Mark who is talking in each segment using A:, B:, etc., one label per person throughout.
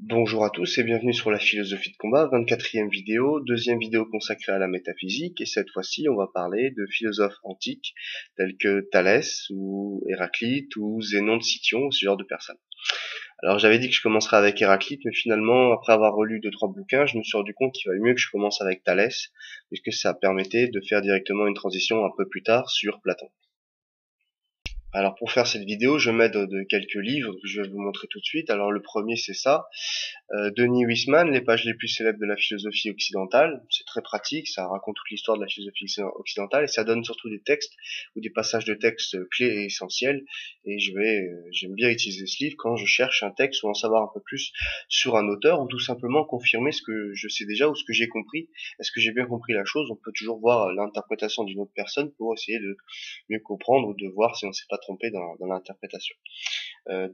A: Bonjour à tous et bienvenue sur la philosophie de combat, 24e vidéo, deuxième vidéo consacrée à la métaphysique, et cette fois-ci on va parler de philosophes antiques tels que Thalès ou Héraclite ou Zénon de Cityon, ce genre de personnes. Alors j'avais dit que je commencerais avec Héraclite, mais finalement après avoir relu 2-3 bouquins, je me suis rendu compte qu'il valait mieux que je commence avec Thalès, puisque ça permettait de faire directement une transition un peu plus tard sur Platon. Alors pour faire cette vidéo, je m'aide de quelques livres que je vais vous montrer tout de suite. Alors le premier c'est ça, Denis Huysmans, les pages les plus célèbres de la philosophie occidentale. C'est très pratique, ça raconte toute l'histoire de la philosophie occidentale et ça donne surtout des textes ou des passages de textes clés et essentiels. Et j'aime bien utiliser ce livre quand je cherche un texte ou en savoir un peu plus sur un auteur ou tout simplement confirmer ce que je sais déjà ou ce que j'ai compris. Est-ce que j'ai bien compris la chose? On peut toujours voir l'interprétation d'une autre personne pour essayer de mieux comprendre ou de voir si on ne s'est pas trompé dans l'interprétation.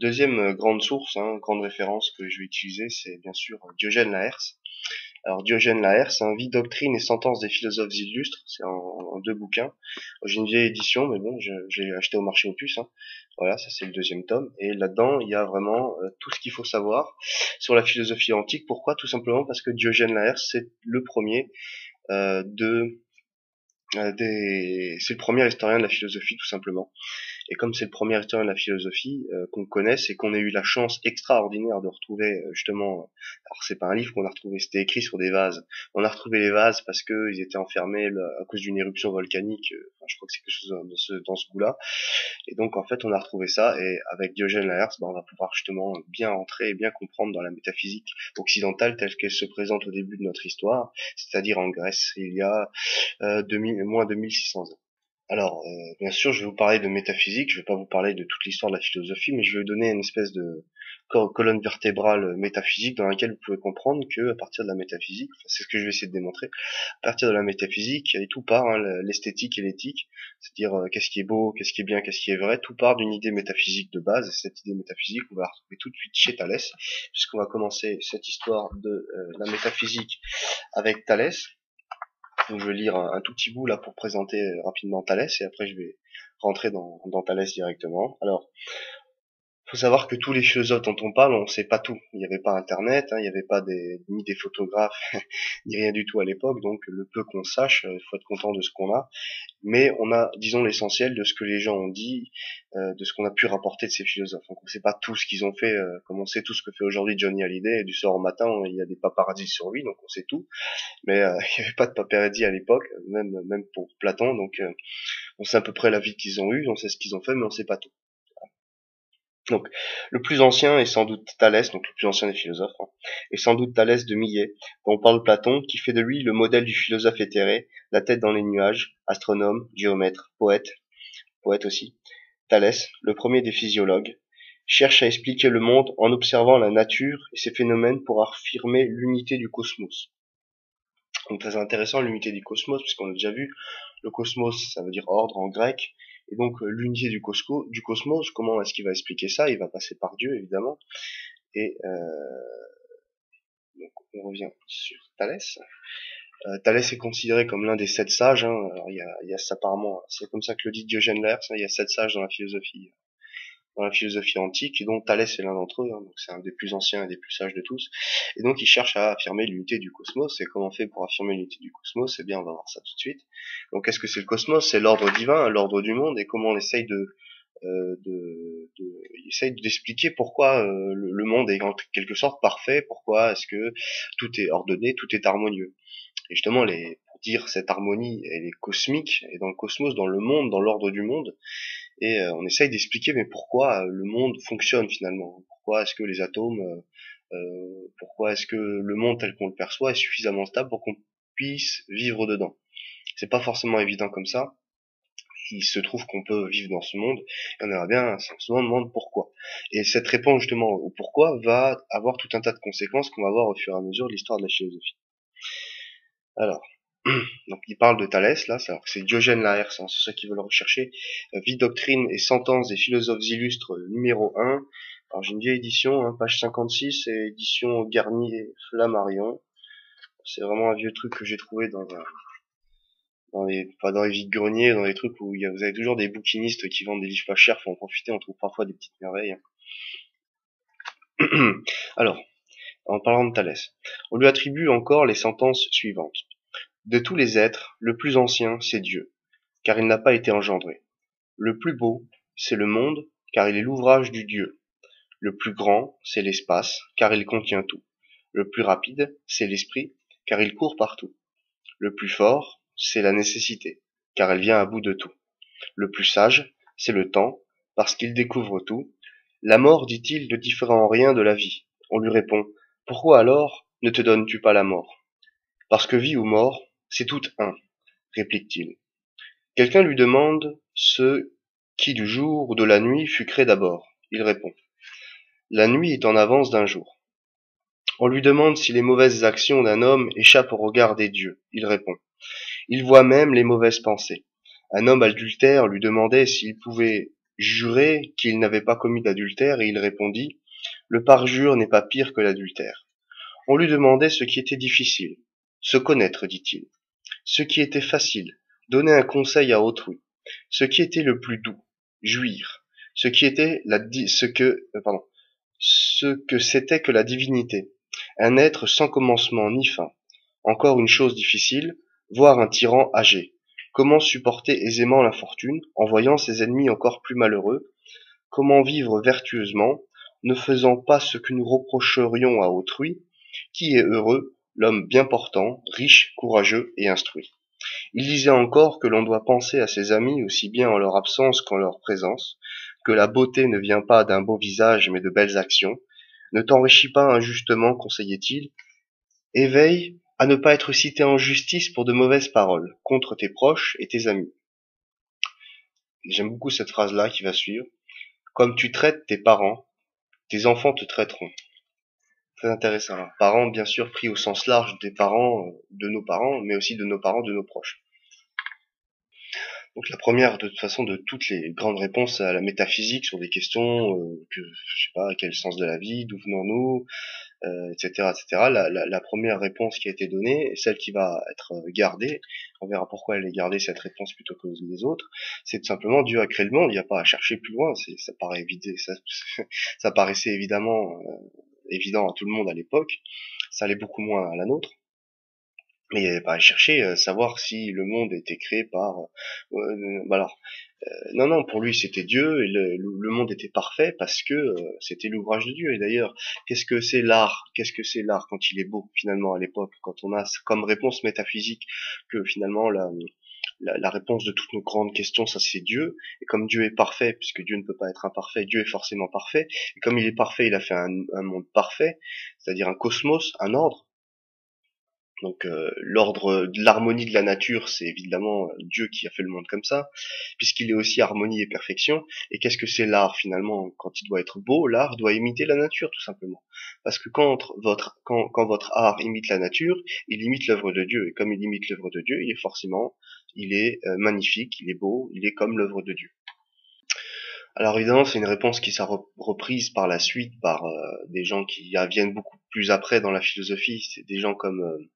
A: Deuxième grande source, grande référence que je vais utiliser, c'est bien sûr Diogène Laërce. Alors Diogène Laërce, Vie, doctrine et sentences des philosophes illustres, c'est en 2 bouquins. J'ai une vieille édition, mais bon, j'ai acheté au marché aux puces. Voilà, ça c'est le deuxième tome. Et là-dedans, il y a vraiment tout ce qu'il faut savoir sur la philosophie antique. Pourquoi? Tout simplement parce que Diogène Laërce, c'est le premier euh, de c'est le premier historien de la philosophie, tout simplement. Et comme c'est le premier historien de la philosophie qu'on connaisse et qu'on ait eu la chance extraordinaire de retrouver alors c'est pas un livre qu'on a retrouvé, c'était écrit sur des vases. On a retrouvé les vases parce que ils étaient enfermés à cause d'une éruption volcanique. Enfin, je crois que c'est quelque chose dans ce goût-là. Et donc en fait on a retrouvé ça et avec Diogène Laërce, on va pouvoir justement bien entrer et bien comprendre dans la métaphysique occidentale telle qu'elle se présente au début de notre histoire, c'est-à-dire en Grèce il y a moins de 1600 ans. Alors, bien sûr, je vais vous parler de métaphysique, je vais pas vous parler de toute l'histoire de la philosophie, mais je vais vous donner une espèce de colonne vertébrale métaphysique dans laquelle vous pouvez comprendre que à partir de la métaphysique, enfin, c'est ce que je vais essayer de démontrer, à partir de la métaphysique, et tout part, l'esthétique et l'éthique, c'est-à-dire qu'est-ce qui est beau, qu'est-ce qui est bien, qu'est-ce qui est vrai, tout part d'une idée métaphysique de base, et cette idée métaphysique, on va la retrouver tout de suite chez Thalès, puisqu'on va commencer cette histoire de la métaphysique avec Thalès. Donc je vais lire un tout petit bout là pour présenter rapidement Thalès et après je vais rentrer dans Thalès directement. Alors, faut savoir que tous les philosophes dont on parle, on sait pas tout. Il n'y avait pas Internet, il n'y avait pas ni des photographes, ni rien du tout à l'époque, donc le peu qu'on sache, il faut être content de ce qu'on a. Mais on a, disons, l'essentiel de ce que les gens ont dit, de ce qu'on a pu rapporter de ces philosophes. Donc on sait pas tout ce qu'ils ont fait, comme on sait tout ce que fait aujourd'hui Johnny Hallyday, et du soir au matin, il y a des paparazzis sur lui, donc on sait tout. Mais il n'y avait pas de paparazzi à l'époque, même pour Platon, donc on sait à peu près la vie qu'ils ont eue, on sait ce qu'ils ont fait, mais on sait pas tout. Donc, le plus ancien est sans doute Thalès, donc le plus ancien des philosophes, est sans doute Thalès de Milet, dont parle Platon, qui fait de lui le modèle du philosophe éthéré, la tête dans les nuages, astronome, géomètre, poète aussi. Thalès, le premier des physiologues, cherche à expliquer le monde en observant la nature et ses phénomènes pour affirmer l'unité du cosmos. Donc très intéressant l'unité du cosmos, puisqu'on a déjà vu, le cosmos ça veut dire ordre en grec, et donc l'unité du cosmos, comment est-ce qu'il va expliquer ça? Il va passer par Dieu évidemment, et donc on revient sur Thalès. Thalès est considéré comme l'un des 7 sages, Alors, il y a ça apparemment, c'est comme ça que le dit Diogène Laërce, il y a 7 sages dans la philosophie antique, et donc Thalès est l'un d'entre eux, donc c'est un des plus anciens et des plus sages de tous, et donc il cherche à affirmer l'unité du cosmos, et comment on fait pour affirmer l'unité du cosmos? Eh bien on va voir ça tout de suite. Donc qu'est-ce que c'est le cosmos? C'est l'ordre divin, l'ordre du monde, et comment on essaye il essaye d'expliquer pourquoi le monde est en quelque sorte parfait, pourquoi est-ce que tout est ordonné, tout est harmonieux. Et justement, pour dire cette harmonie, elle est cosmique, et dans le cosmos, dans le monde, dans l'ordre du monde, et on essaye d'expliquer mais pourquoi le monde fonctionne finalement, pourquoi est-ce que les atomes, pourquoi est-ce que le monde tel qu'on le perçoit est suffisamment stable pour qu'on puisse vivre dedans. C'est pas forcément évident comme ça. Il se trouve qu'on peut vivre dans ce monde, et on aimerait bien simplement demander pourquoi. Et cette réponse justement au pourquoi va avoir tout un tas de conséquences qu'on va voir au fur et à mesure de l'histoire de la philosophie. Alors, donc il parle de Thalès, là, c'est Diogène Laërce, c'est ceux qui veulent le rechercher. Vie, doctrine et sentences des philosophes illustres, numéro 1. Alors j'ai une vieille édition, page 56, et édition Garnier Flammarion. C'est vraiment un vieux truc que j'ai trouvé pas dans les vides-greniers, dans les trucs où vous avez toujours des bouquinistes qui vendent des livres pas chers, faut en profiter, on trouve parfois des petites merveilles. Alors, en parlant de Thalès. On lui attribue encore les sentences suivantes. De tous les êtres, le plus ancien, c'est Dieu, car il n'a pas été engendré. Le plus beau, c'est le monde, car il est l'ouvrage du Dieu. Le plus grand, c'est l'espace, car il contient tout. Le plus rapide, c'est l'esprit, car il court partout. Le plus fort, c'est la nécessité, car elle vient à bout de tout. Le plus sage, c'est le temps, parce qu'il découvre tout. La mort, dit-il, ne diffère en rien de la vie. On lui répond, pourquoi alors ne te donnes-tu pas la mort? Parce que vie ou mort, c'est tout un, réplique-t-il. Quelqu'un lui demande ce qui du jour ou de la nuit fut créé d'abord. Il répond, la nuit est en avance d'un jour. On lui demande si les mauvaises actions d'un homme échappent au regard des dieux. Il répond, il voit même les mauvaises pensées. Un homme adultère lui demandait s'il pouvait jurer qu'il n'avait pas commis d'adultère et il répondit, le parjure n'est pas pire que l'adultère. On lui demandait ce qui était difficile. Se connaître, dit-il. Ce qui était facile. Donner un conseil à autrui. Ce qui était le plus doux. Jouir. Ce qui était ce que c'était que la divinité. Un être sans commencement ni fin. Encore une chose difficile, voir un tyran âgé. Comment supporter aisément l'infortune, en voyant ses ennemis encore plus malheureux? Comment vivre vertueusement, ne faisant pas ce que nous reprocherions à autrui? Qui est heureux? L'homme bien portant, riche, courageux et instruit. Il disait encore que l'on doit penser à ses amis aussi bien en leur absence qu'en leur présence, que la beauté ne vient pas d'un beau visage mais de belles actions. Ne t'enrichis pas injustement, conseillait-il, et veille à ne pas être cité en justice pour de mauvaises paroles, contre tes proches et tes amis. J'aime beaucoup cette phrase-là qui va suivre. Comme tu traites tes parents, tes enfants te traiteront. Très intéressant. Parents, bien sûr, pris au sens large des parents, de nos parents, mais aussi de nos parents, de nos proches. Donc la première, de toute façon, de toutes les grandes réponses à la métaphysique sur des questions que, je sais pas, quel est le sens de la vie, d'où venons-nous, etc., etc. La première réponse qui a été donnée, et celle qui va être gardée, on verra pourquoi elle est gardée cette réponse plutôt que les autres, c'est tout simplement Dieu a créé le monde, il n'y a pas à chercher plus loin, ça paraît évident, ça paraissait évidemment évident à tout le monde à l'époque, ça allait beaucoup moins à la nôtre. Mais il n'y avait pas à chercher, savoir si le monde était créé par... alors, non, non, pour lui c'était Dieu, et le monde était parfait parce que c'était l'ouvrage de Dieu. Et d'ailleurs, qu'est-ce que c'est l'art? Qu'est-ce que c'est l'art quand il est beau, finalement, à l'époque, quand on a comme réponse métaphysique que finalement la réponse de toutes nos grandes questions, ça c'est Dieu. Et comme Dieu est parfait, puisque Dieu ne peut pas être imparfait, Dieu est forcément parfait. Et comme il est parfait, il a fait un monde parfait, c'est-à-dire un cosmos, un ordre. Donc l'ordre de l'harmonie de la nature, c'est évidemment Dieu qui a fait le monde comme ça, puisqu'il est aussi harmonie et perfection. Et qu'est-ce que c'est l'art finalement? Quand il doit être beau, l'art doit imiter la nature tout simplement. Parce que quand votre art imite la nature, il imite l'œuvre de Dieu. Et comme il imite l'œuvre de Dieu, il est magnifique, il est beau, il est comme l'œuvre de Dieu. Alors évidemment, c'est une réponse qui sera reprise par la suite par des gens qui viennent beaucoup plus après dans la philosophie. C'est des gens comme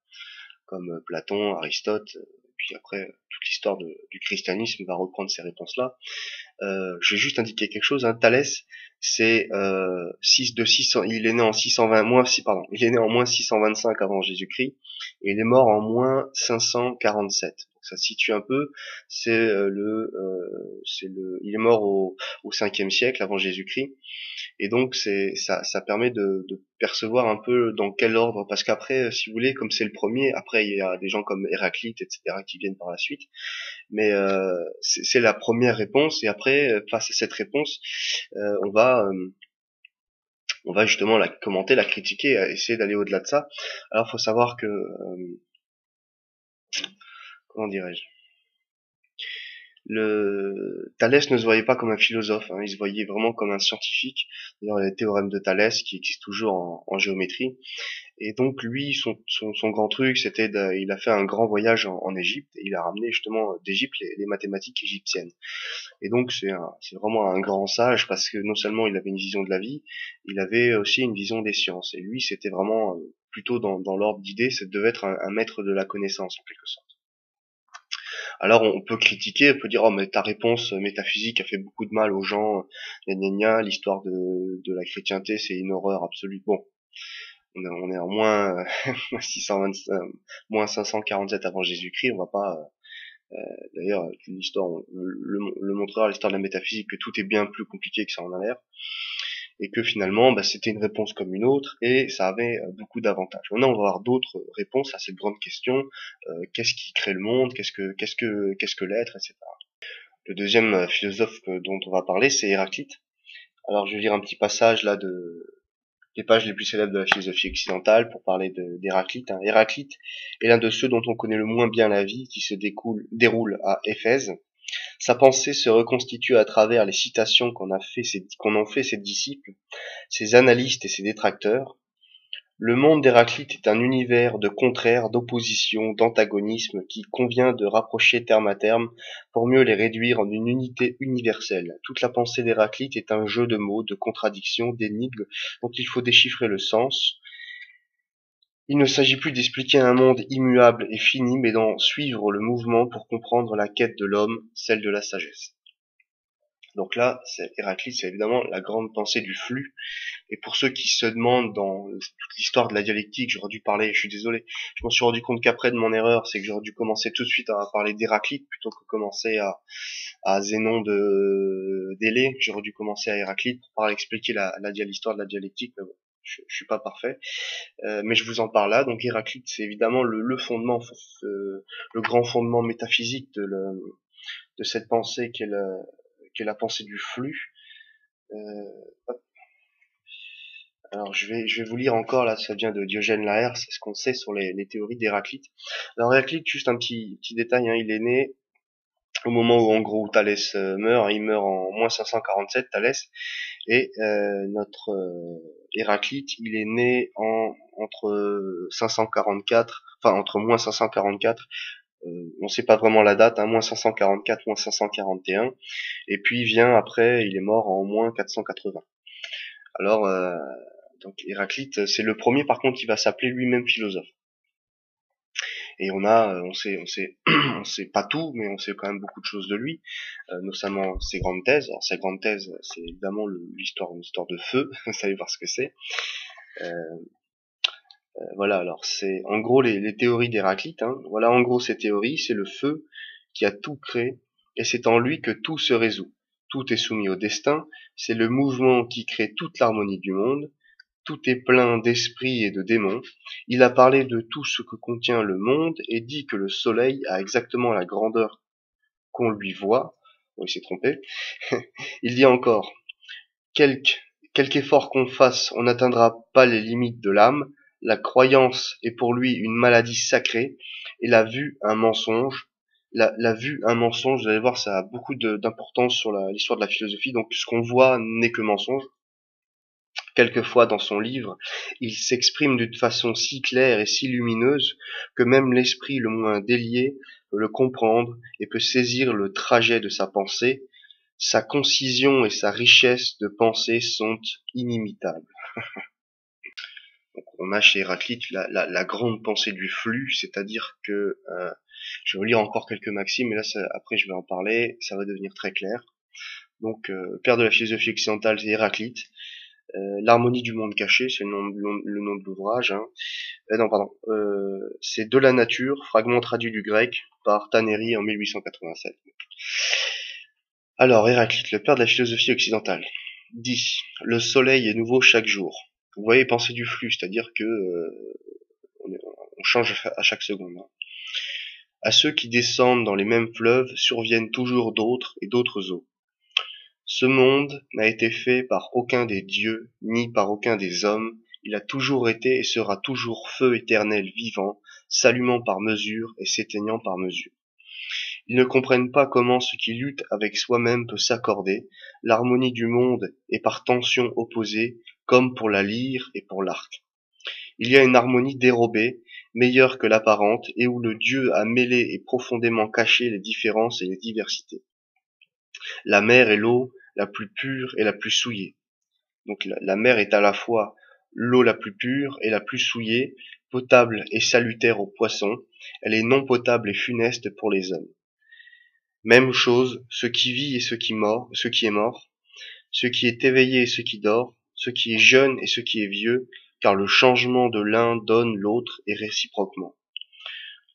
A: Platon, Aristote, puis après toute l'histoire du christianisme va reprendre ces réponses-là. Je vais juste indiquer quelque chose. Hein. Thalès, c'est 600, il est né en 620 il est né en moins 625 avant Jésus-Christ et il est mort en moins 547. Donc ça se situe un peu. Il est mort au 5e siècle avant Jésus-Christ. Et donc ça permet de percevoir un peu dans quel ordre, parce qu'après, si vous voulez, comme c'est le premier, après il y a des gens comme Héraclite, etc., qui viennent par la suite, mais c'est la première réponse, et après, face à cette réponse, on va justement la commenter, la critiquer, essayer d'aller au-delà de ça. Alors faut savoir que, comment dirais-je, Thalès ne se voyait pas comme un philosophe, hein, il se voyait vraiment comme un scientifique. D'ailleurs, il y a le théorème de Thalès qui existe toujours en géométrie. Et donc lui, son grand truc, il a fait un grand voyage en Égypte et il a ramené justement d'Égypte les mathématiques égyptiennes. Et donc c'est vraiment un grand sage parce que non seulement il avait une vision de la vie, il avait aussi une vision des sciences. Et lui, c'était vraiment plutôt dans l'ordre d'idées, ça devait être un maître de la connaissance en quelque sorte. Alors on peut critiquer, on peut dire oh mais ta réponse métaphysique a fait beaucoup de mal aux gens, gna gna gna, l'histoire de la chrétienté c'est une horreur absolue. Bon, on est en moins 625, moins 547 avant Jésus-Christ. On va pas, d'ailleurs, l'histoire le montrera, l'histoire de la métaphysique, que tout est bien plus compliqué que ça en a l'air, et que finalement, c'était une réponse comme une autre, et ça avait beaucoup d'avantages. Maintenant, on va avoir d'autres réponses à cette grande question, qu'est-ce qui crée le monde, qu'est-ce que l'être, etc. Le deuxième philosophe dont on va parler, c'est Héraclite. Alors, je vais lire un petit passage là des pages les plus célèbres de la philosophie occidentale pour parler d'Héraclite. Héraclite est l'un de ceux dont on connaît le moins bien la vie, qui se déroule à Éphèse. Sa pensée se reconstitue à travers les citations qu'en ont fait ses disciples, ses analystes et ses détracteurs. Le monde d'Héraclite est un univers de contraires, d'oppositions, d'antagonismes qu'il convient de rapprocher terme à terme pour mieux les réduire en une unité universelle. Toute la pensée d'Héraclite est un jeu de mots, de contradictions, d'énigmes dont il faut déchiffrer le sens. Il ne s'agit plus d'expliquer un monde immuable et fini, mais d'en suivre le mouvement pour comprendre la quête de l'homme, celle de la sagesse. Donc là, Héraclite, c'est évidemment la grande pensée du flux. Et pour ceux qui se demandent dans toute l'histoire de la dialectique, j'aurais dû parler, je suis désolé, je m'en suis rendu compte qu'après de mon erreur, c'est que j'aurais dû commencer tout de suite à parler d'Héraclite plutôt que commencer à Zénon d'Élée. J'aurais dû commencer à Héraclite pour expliquer l'histoire de la dialectique, mais bon, je suis pas parfait. Mais je vous en parle là. Donc Héraclite, c'est évidemment le fondement, le grand fondement métaphysique de cette pensée qu'est la pensée du flux. Alors je vais vous lire encore, là ça vient de Diogène Laërce, c'est ce qu'on sait sur les théories d'Héraclite. Alors Héraclite, juste un petit détail, il est né au moment où en gros Thalès meurt, il meurt en moins 547 Thalès, et notre Héraclite, il est né entre 544, enfin entre moins 544, on sait pas vraiment la date, moins 544, moins 541, et puis il vient après, il est mort en moins 480. Alors donc Héraclite, c'est le premier par contre qui va s'appeler lui-même philosophe. Et on sait, on sait pas tout, mais on sait quand même beaucoup de choses de lui, notamment ses grandes thèses. Alors sa grande thèse, c'est évidemment une histoire de feu. Vous savez voir ce que c'est. Voilà. Alors c'est en gros les théories d'Héraclite. Voilà en gros ces théories. C'est le feu qui a tout créé, et c'est en lui que tout se résout. Tout est soumis au destin. C'est le mouvement qui crée toute l'harmonie du monde. Tout est plein d'esprits et de démons. Il a parlé de tout ce que contient le monde et dit que le soleil a exactement la grandeur qu'on lui voit. Bon, il s'est trompé. Il dit encore, quelque effort qu'on fasse, on n'atteindra pas les limites de l'âme. La croyance est pour lui une maladie sacrée et la vue un mensonge. La vue un mensonge, vous allez voir, ça a beaucoup d'importance sur l'histoire de la philosophie. Donc ce qu'on voit n'est que mensonge. Quelquefois dans son livre, il s'exprime d'une façon si claire et si lumineuse que même l'esprit le moins délié peut le comprendre et peut saisir le trajet de sa pensée. Sa concision et sa richesse de pensée sont inimitables. Donc on a chez Héraclite la grande pensée du flux, c'est-à-dire que, je vais vous lire encore quelques maximes, mais là après je vais en parler, ça va devenir très clair. Donc père de la philosophie occidentale, c'est Héraclite. L'harmonie du monde caché, c'est le nom de l'ouvrage. Non, pardon. C'est De la nature, fragment traduit du grec par Tannéry en 1887. Alors, Héraclite, le père de la philosophie occidentale, dit « Le soleil est nouveau chaque jour ». Vous voyez, pensée du flux, c'est-à-dire que on change à chaque seconde. À ceux qui descendent dans les mêmes fleuves surviennent toujours d'autres et d'autres eaux. Ce monde n'a été fait par aucun des dieux, ni par aucun des hommes. Il a toujours été et sera toujours feu éternel vivant, s'allumant par mesure et s'éteignant par mesure. Ils ne comprennent pas comment ce qui lutte avec soi-même peut s'accorder. L'harmonie du monde est par tension opposée, comme pour la lyre et pour l'arc. Il y a une harmonie dérobée, meilleure que l'apparente, et où le Dieu a mêlé et profondément caché les différences et les diversités. La mer est l'eau la plus pure et la plus souillée. Donc la mer est à la fois l'eau la plus pure et la plus souillée, potable et salutaire aux poissons. Elle est non potable et funeste pour les hommes. Même chose, ce qui vit et ce qui est mort, ce qui est éveillé et ce qui dort, ce qui est jeune et ce qui est vieux, car le changement de l'un donne l'autre et réciproquement.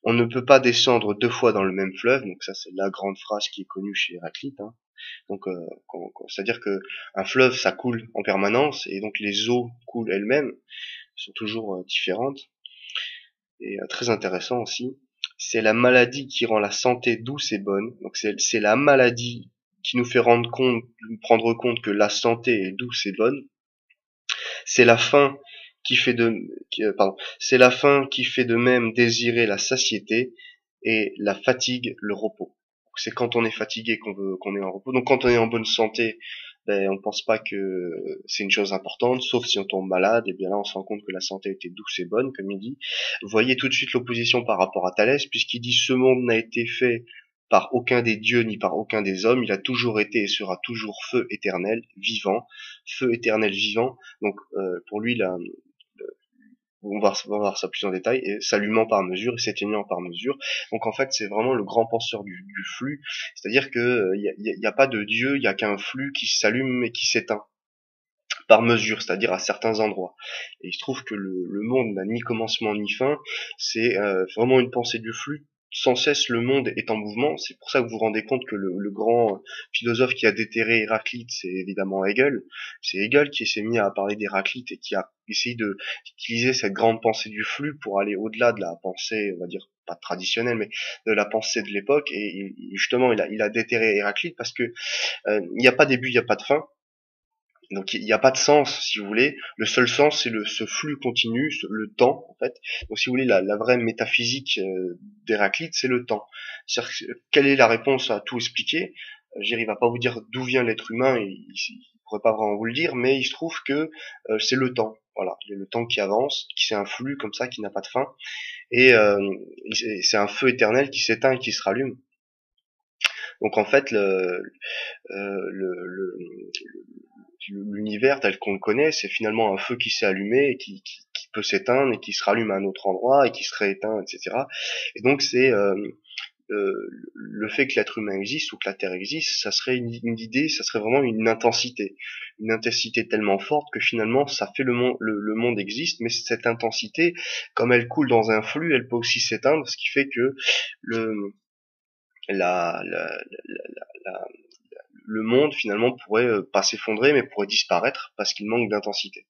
A: On ne peut pas descendre deux fois dans le même fleuve, donc ça c'est la grande phrase qui est connue chez Héraclite, hein. Donc, c'est-à-dire que un fleuve, ça coule en permanence, et donc les eaux coulent elles-mêmes, sont toujours différentes, et très intéressant aussi. C'est la maladie qui rend la santé douce et bonne. Donc c'est la maladie qui nous fait prendre compte que la santé est douce et bonne. C'est la faim qui fait c'est la faim qui fait de même désirer la satiété et la fatigue le repos. C'est quand on est fatigué qu'on est en repos. Donc quand on est en bonne santé, ben, on pense pas que c'est une chose importante, sauf si on tombe malade, et bien là on se rend compte que la santé était douce et bonne, comme il dit. Vous voyez tout de suite l'opposition par rapport à Thalès, puisqu'il dit ce monde n'a été fait par aucun des dieux ni par aucun des hommes, il a toujours été et sera toujours feu éternel, vivant, feu éternel vivant. Donc pour lui, là, on va voir ça plus en détail, et s'allumant par mesure et s'éteignant par mesure. Donc en fait, c'est vraiment le grand penseur du flux, c'est-à-dire que y a pas de Dieu, il y a qu'un flux qui s'allume et qui s'éteint par mesure, c'est-à-dire à certains endroits. Et il se trouve que le monde n'a ni commencement ni fin, c'est vraiment une pensée du flux. Sans cesse, le monde est en mouvement. C'est pour ça que vous vous rendez compte que le grand philosophe qui a déterré Héraclite, c'est évidemment Hegel. C'est Hegel qui s'est mis à parler d'Héraclite et qui a essayé d'utiliser cette grande pensée du flux pour aller au-delà de la pensée, on va dire, pas traditionnelle, mais de la pensée de l'époque. Et justement, il a déterré Héraclite parce que il n'y a pas de début, il n'y a pas de fin. Donc il n'y a pas de sens, si vous voulez. Le seul sens, c'est ce flux continu, le temps, en fait. Donc si vous voulez, la vraie métaphysique d'Héraclite, c'est le temps. C'est-à-dire, quelle est la réponse à tout expliquer? Il va pas vous dire d'où vient l'être humain, il pourrait pas vraiment vous le dire, mais il se trouve que c'est le temps. Voilà, il y a le temps qui avance, qui c'est un flux comme ça, qui n'a pas de fin, et c'est un feu éternel qui s'éteint et qui se rallume. Donc en fait, le l'univers tel qu'on le connaît, c'est finalement un feu qui s'est allumé et qui peut s'éteindre et qui se rallume à un autre endroit et qui se rééteint, etc. Et donc c'est le fait que l'être humain existe ou que la Terre existe, ça serait une idée, ça serait vraiment une intensité tellement forte que finalement ça fait le monde existe, mais cette intensité, comme elle coule dans un flux, elle peut aussi s'éteindre, ce qui fait que le la, la, la, le monde finalement pourrait pas s'effondrer mais pourrait disparaître parce qu'il manque d'intensité.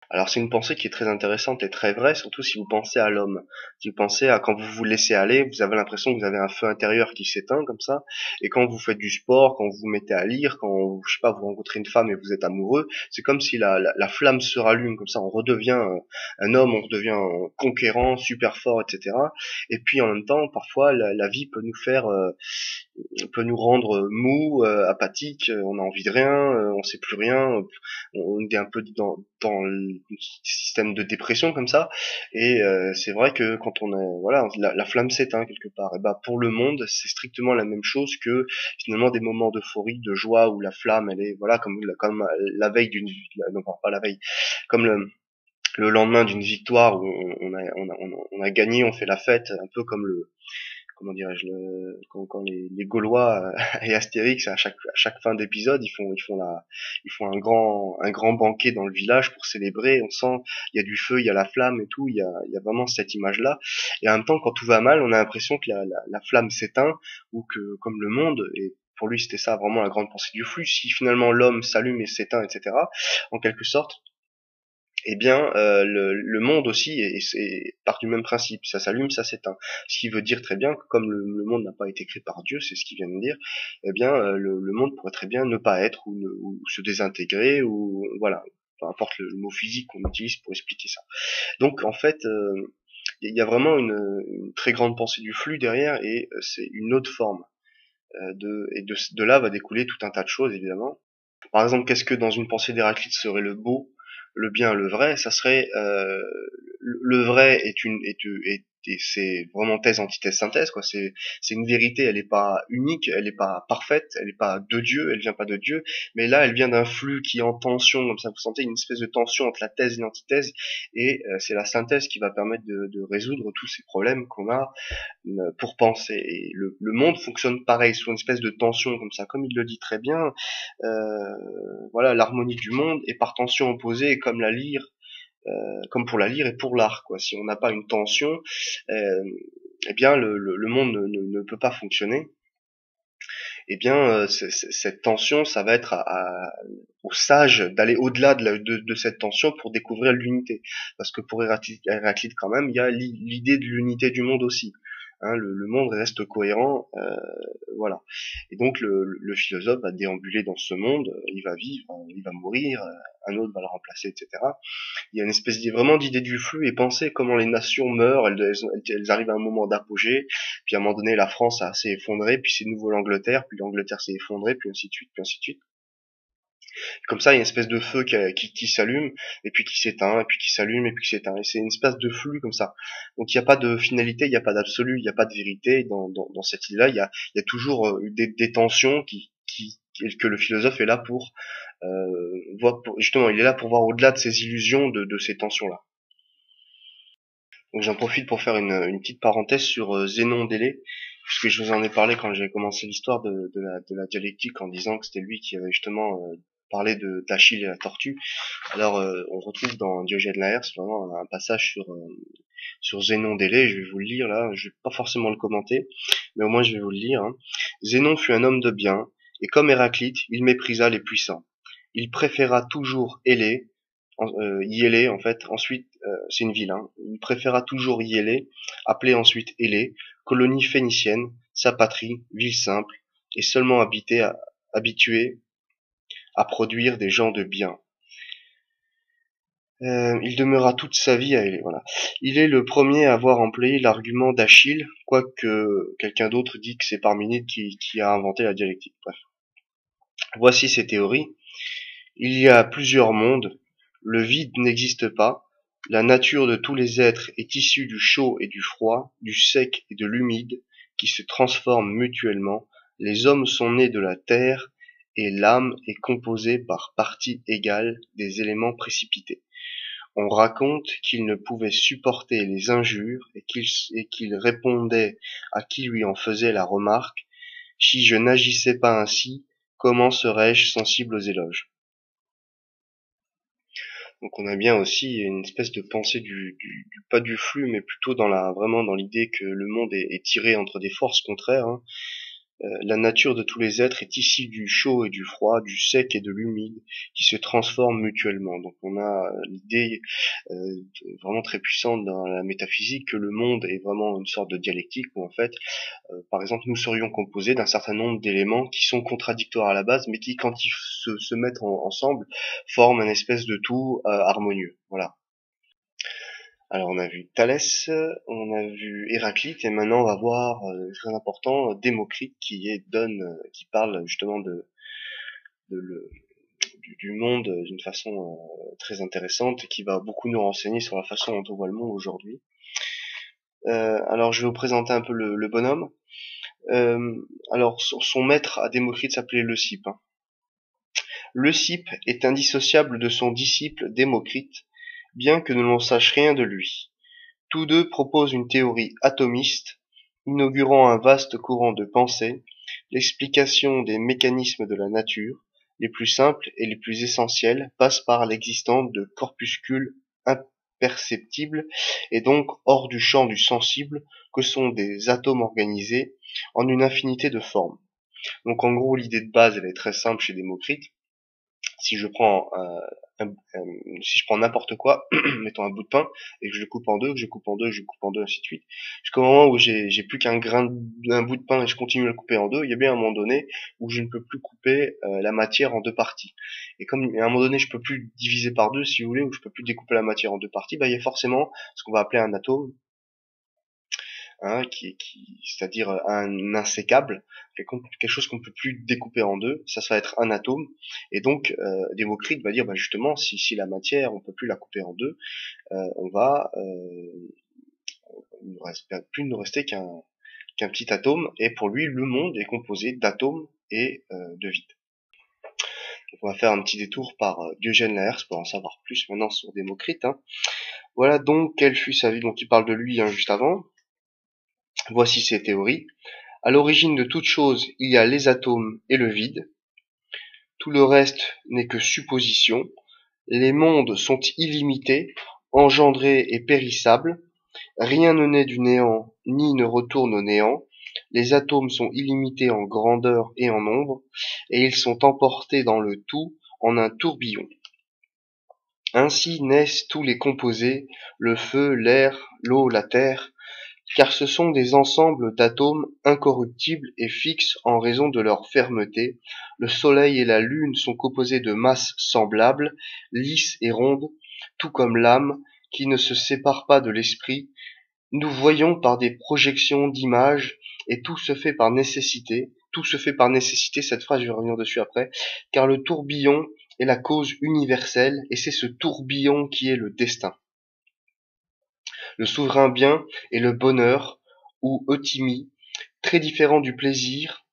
A: Alors c'est une pensée qui est très intéressante et très vraie, surtout si vous pensez à l'homme. Si vous pensez à quand vous vous laissez aller, vous avez l'impression que vous avez un feu intérieur qui s'éteint comme ça, et quand vous faites du sport, quand vous vous mettez à lire, quand je sais pas, vous rencontrez une femme et vous êtes amoureux, c'est comme si la flamme se rallume comme ça, on redevient un homme, on redevient un conquérant, super fort, etc. Et puis en même temps, parfois la vie peut nous faire peut nous rendre mou, apathique, on a envie de rien, on sait plus rien, on est un peu dans le système de dépression comme ça, et c'est vrai que quand on est voilà, la flamme s'éteint quelque part. Et bah pour le monde, c'est strictement la même chose que finalement des moments d'euphorie, de joie où la flamme elle est voilà comme la veille non pas la veille, comme le lendemain d'une victoire où on a gagné, on fait la fête, un peu comme comment dirais-je quand les Gaulois et Astérix à chaque fin d'épisode ils font un grand banquet dans le village pour célébrer. On sent il y a du feu, il y a la flamme et tout, il y a vraiment cette image là, et en même temps quand tout va mal on a l'impression que la flamme s'éteint, ou que comme le monde, et pour lui c'était ça vraiment la grande pensée du flux, si finalement l'homme s'allume et s'éteint, etc., en quelque sorte, eh bien, le monde aussi part du même principe, ça s'allume, ça s'éteint. Ce qui veut dire très bien que comme le monde n'a pas été créé par Dieu, c'est ce qu'il vient de dire, eh bien, le monde pourrait très bien ne pas être, ou se désintégrer, ou voilà, peu importe le mot physique qu'on utilise pour expliquer ça. Donc, en fait, il y a vraiment une très grande pensée du flux derrière, et c'est une autre forme. De là va découler tout un tas de choses, évidemment. Par exemple, qu'est-ce que dans une pensée d'Héraclite serait le beau, le bien, le vrai? Ça serait le vrai et c'est vraiment thèse, antithèse, synthèse, quoi. C'est une vérité, elle est pas unique, elle est pas parfaite, elle est pas de Dieu, elle vient pas de Dieu, mais là elle vient d'un flux qui est en tension, comme ça vous sentez une espèce de tension entre la thèse et l'antithèse, et c'est la synthèse qui va permettre de résoudre tous ces problèmes qu'on a pour penser. Et le monde fonctionne pareil, sur une espèce de tension comme ça, comme il le dit très bien. Voilà, l'harmonie du monde est par tension opposée, comme la lyre comme pour la lyre et pour l'art, quoi. Si on n'a pas une tension, eh bien le monde ne peut pas fonctionner. Eh bien, cette tension, ça va être aux sages d'aller au-delà de cette tension pour découvrir l'unité. Parce que pour Héraclite, quand même, il y a l'idée de l'unité du monde aussi. Hein, le monde reste cohérent, voilà. Et donc le philosophe va déambuler dans ce monde, il va vivre, il va mourir, un autre va le remplacer, etc. Il y a une espèce vraiment d'idée du flux, et penser comment les nations meurent, elles arrivent à un moment d'apogée, puis à un moment donné la France s'est effondrée, puis c'est de nouveau l'Angleterre, puis l'Angleterre s'est effondrée, puis ainsi de suite, puis ainsi de suite. Comme ça, il y a une espèce de feu qui s'allume, et puis qui s'éteint, et puis qui s'allume, et puis qui s'éteint. Et c'est une espèce de flux comme ça. Donc il n'y a pas de finalité, il n'y a pas d'absolu, il n'y a pas de vérité. Dans cette idée-là, il y a toujours des tensions que le philosophe est là pour justement, il est là pour voir au-delà de ces illusions, de ces tensions-là. Donc j'en profite pour faire une petite parenthèse sur Zénon d'Élée, puisque je vous en ai parlé quand j'ai commencé l'histoire de la dialectique, en disant que c'était lui qui avait justement parlé d'Achille et la tortue. Alors on retrouve dans Diogène Laërce vraiment un passage sur Zénon d'Élée. Je vais vous le lire là, je vais pas forcément le commenter, mais au moins je vais vous le lire. Hein. Zénon fut un homme de bien, et comme Héraclite, il méprisa les puissants. Il préféra toujours Yélé en fait, ensuite c'est une ville, hein. Il préféra toujours Yélé, appelée ensuite Élé, colonie phénicienne, sa patrie, ville simple, et seulement habituée à produire des gens de bien. Il demeura toute sa vie à Élé, voilà. Il est le premier à avoir employé l'argument d'Achille, quoique quelqu'un d'autre dit que c'est Parménide qui a inventé la dialectique. Bref. Voici ses théories. Il y a plusieurs mondes, le vide n'existe pas, la nature de tous les êtres est issue du chaud et du froid, du sec et de l'humide, qui se transforment mutuellement, les hommes sont nés de la terre, et l'âme est composée par parties égales des éléments précipités. On raconte qu'il ne pouvait supporter les injures et qu'il répondait à qui lui en faisait la remarque, si je n'agissais pas ainsi, comment serais-je sensible aux éloges? Donc on a bien aussi une espèce de pensée pas du flux, mais plutôt vraiment dans l'idée que le monde est tiré entre des forces contraires. Hein. La nature de tous les êtres est issue du chaud et du froid, du sec et de l'humide, qui se transforment mutuellement. Donc on a l'idée vraiment très puissante dans la métaphysique que le monde est vraiment une sorte de dialectique où en fait, par exemple, nous serions composés d'un certain nombre d'éléments qui sont contradictoires à la base, mais qui, quand ils se mettent ensemble, forment une espèce de tout harmonieux. Voilà. Alors on a vu Thalès, on a vu Héraclite, et maintenant on va voir, très important, Démocrite qui parle justement du monde d'une façon très intéressante et qui va beaucoup nous renseigner sur la façon dont on voit le monde aujourd'hui. Alors je vais vous présenter un peu le bonhomme. Alors son maître à Démocrite s'appelait Leucippe. Hein. Leucippe est indissociable de son disciple Démocrite, bien que l'on sache rien de lui. Tous deux proposent une théorie atomiste, inaugurant un vaste courant de pensée, l'explication des mécanismes de la nature, les plus simples et les plus essentiels, passe par l'existence de corpuscules imperceptibles et donc hors du champ du sensible, que sont des atomes organisés en une infinité de formes. Donc en gros, l'idée de base, elle est très simple chez Démocrite. Si je prends si je prends n'importe quoi, mettons un bout de pain, et que je le coupe en deux, que je coupe en deux, que je coupe en deux, ainsi de suite, jusqu'au moment où j'ai plus qu'un un bout de pain et je continue à le couper en deux, il y a bien un moment donné où je ne peux plus couper la matière en deux parties. Et comme à un moment donné je peux plus diviser par deux, si vous voulez, ou je peux plus découper la matière en deux parties, bah il y a forcément ce qu'on va appeler un atome, hein, c'est-à-dire un insécable, quelque chose qu'on ne peut plus découper en deux, ça va être un atome, et donc Démocrite va dire bah justement si la matière on peut plus la couper en deux, il ne reste plus nous rester qu'un petit atome, et pour lui le monde est composé d'atomes et de vide. Donc on va faire un petit détour par Diogène Laërce pour en savoir plus maintenant sur Démocrite. Hein. Voilà donc quelle fut sa vie, donc il parle de lui juste avant. Voici ses théories. À l'origine de toute chose, il y a les atomes et le vide. Tout le reste n'est que supposition. Les mondes sont illimités, engendré et périssable. Rien ne naît du néant, ni ne retourne au néant. Les atomes sont illimités en grandeur et en nombre, et ils sont emportés dans le tout en un tourbillon. Ainsi naissent tous les composés, le feu, l'air, l'eau, la terre, car ce sont des ensembles d'atomes incorruptibles et fixes en raison de leur fermeté. Le soleil et la lune sont composés de masses semblables, lisses et rondes, tout comme l'âme, qui ne se sépare pas de l'esprit. Nous voyons par des projections d'images, et tout se fait par nécessité. Tout se fait par nécessité, cette phrase, je vais revenir dessus après, car le tourbillon est la cause universelle, et c'est ce tourbillon qui est le destin. Le souverain bien est le bonheur, ou euthymie, très différent du plaisir,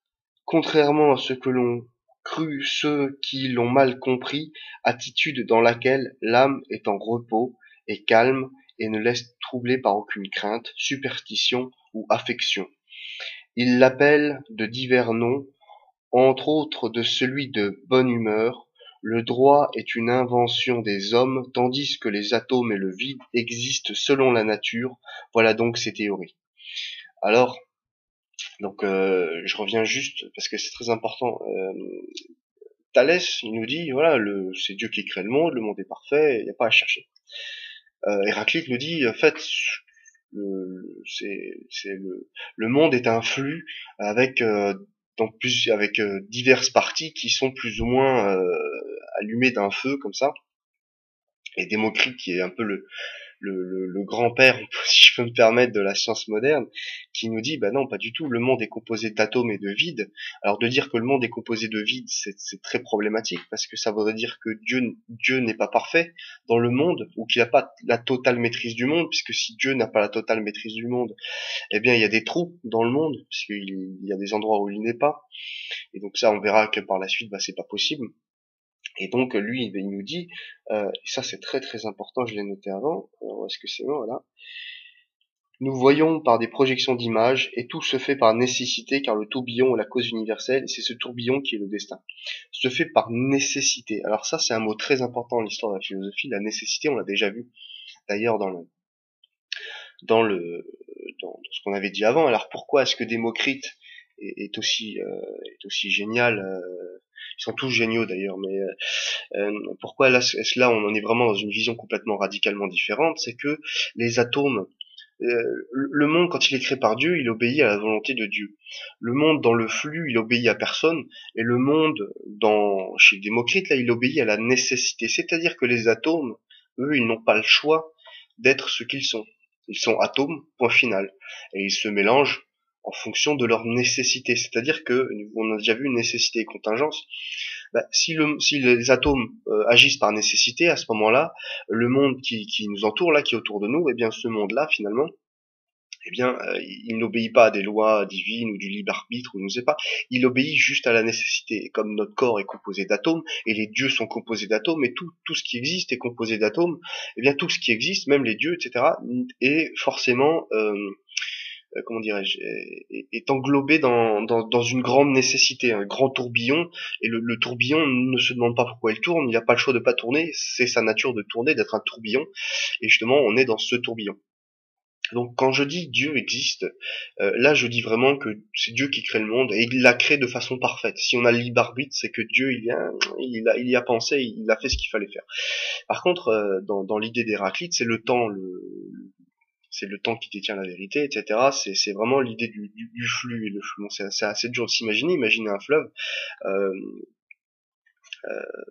A: contrairement à ce que l'on crut ceux qui l'ont mal compris, attitude dans laquelle l'âme est en repos et calme et ne laisse troubler par aucune crainte, superstition ou affection. Il l'appelle de divers noms, entre autres de celui de bonne humeur. Le droit est une invention des hommes, tandis que les atomes et le vide existent selon la nature. Voilà donc ces théories. Alors, je reviens juste parce que c'est très important. Thalès, il nous dit, voilà, c'est Dieu qui crée le monde est parfait, il n'y a pas à chercher. Héraclite nous dit, en fait, le monde est un flux avec diverses parties qui sont plus ou moins allumées d'un feu comme ça. Et Démocrite, qui est un peu le grand-père, si je peux me permettre, de la science moderne, qui nous dit, bah non, pas du tout, le monde est composé d'atomes et de vide. Alors de dire que le monde est composé de vide, c'est très problématique, parce que ça voudrait dire que Dieu n'est pas parfait dans le monde, ou qu'il n'a pas la totale maîtrise du monde, puisque si Dieu n'a pas la totale maîtrise du monde, eh bien il y a des trous dans le monde, puisqu'il y a des endroits où il n'est pas. Et donc ça, on verra que par la suite, bah, c'est pas possible. Et donc lui, il nous dit, et ça c'est très très important, je l'ai noté avant, alors est-ce que c'est bon, voilà. Nous voyons par des projections d'images, et tout se fait par nécessité, car le tourbillon est la cause universelle, et c'est ce tourbillon qui est le destin. Se fait par nécessité. Alors ça, c'est un mot très important dans l'histoire de la philosophie. La nécessité, on l'a déjà vu, d'ailleurs, dans le, dans ce qu'on avait dit avant. Alors pourquoi est-ce que Démocrite est aussi génial ils sont tous géniaux d'ailleurs, mais pourquoi là, est-ce là on en est vraiment dans une vision complètement radicalement différente, c'est que les atomes, le monde quand il est créé par Dieu, il obéit à la volonté de Dieu. Le monde dans le flux, il obéit à personne, et le monde chez Démocrite là, il obéit à la nécessité. C'est-à-dire que les atomes, eux, ils n'ont pas le choix d'être ce qu'ils sont. Ils sont atomes, point final, et ils se mélangent en fonction de leur nécessité. C'est-à-dire que on a déjà vu nécessité et contingence. Bah, si les atomes agissent par nécessité, à ce moment-là, le monde qui nous entoure, là, qui est autour de nous, eh bien, ce monde-là, finalement, eh bien, il n'obéit pas à des lois divines ou du libre arbitre, ou je ne sais pas. Il obéit juste à la nécessité. Et comme notre corps est composé d'atomes, et les dieux sont composés d'atomes, et tout ce qui existe est composé d'atomes, eh bien, tout ce qui existe, même les dieux, etc., est forcément comment dirais-je, est englobé dans une grande nécessité, un grand tourbillon, et le tourbillon ne se demande pas pourquoi il tourne, il n'a pas le choix de pas tourner, c'est sa nature de tourner, d'être un tourbillon, et justement on est dans ce tourbillon. Donc quand je dis Dieu existe, là je dis vraiment que c'est Dieu qui crée le monde, et il l'a créé de façon parfaite. Si on a le libre arbitre, c'est que Dieu il y a pensé, il a fait ce qu'il fallait faire. Par contre, dans l'idée d'Héraclite, c'est le temps qui détient la vérité, etc. C'est vraiment l'idée du flux. Et le flux, bon, c'est assez dur de s'imaginer. Imaginez un fleuve. Euh,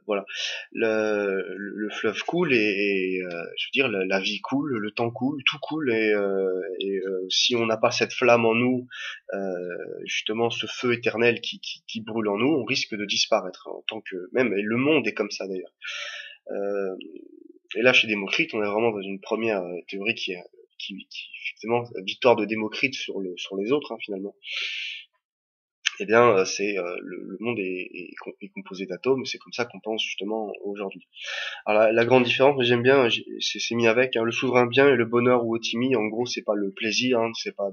A: voilà. Le fleuve coule je veux dire, la vie coule, le temps coule, tout coule. Si on n'a pas cette flamme en nous, justement ce feu éternel qui brûle en nous, on risque de disparaître en tant que même. Et le monde est comme ça d'ailleurs. Euh, et là, chez Démocrite, on est vraiment dans une première théorie qui effectivement, victoire de Démocrite sur les autres, hein, finalement. Eh bien, le monde est composé d'atomes, c'est comme ça qu'on pense justement aujourd'hui. Alors la grande différence, mais j'aime bien, c'est mis avec, hein, le souverain bien et le bonheur ou euthymie. En gros, c'est pas le plaisir, hein, c'est pas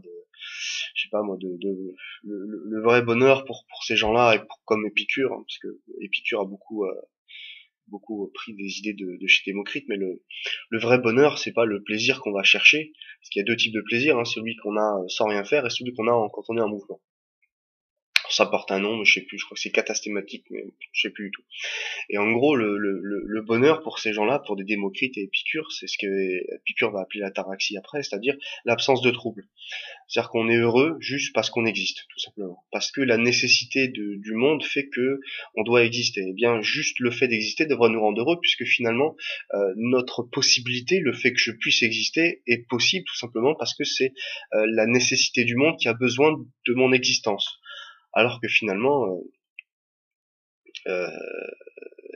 A: je sais pas moi, le vrai bonheur pour ces gens-là et comme Épicure, hein, parce que Épicure a beaucoup beaucoup pris des idées de chez Démocrite, mais le vrai bonheur, c'est pas le plaisir qu'on va chercher, parce qu'il y a deux types de plaisir, hein, celui qu'on a sans rien faire et celui qu'on a quand on est en mouvement. Ça porte un nom, mais je sais plus, je crois que c'est catastématique, mais je sais plus du tout. Et en gros, le bonheur pour ces gens-là, pour des Démocrites et Épicure, c'est ce que Épicure va appeler l'ataraxie après, c'est-à-dire l'absence de trouble. C'est-à-dire qu'on est heureux juste parce qu'on existe, tout simplement. Parce que la nécessité du monde fait que on doit exister. Et bien, juste le fait d'exister devrait nous rendre heureux, puisque finalement, notre possibilité, le fait que je puisse exister, est possible tout simplement parce que c'est la nécessité du monde qui a besoin de mon existence. Alors que finalement, euh,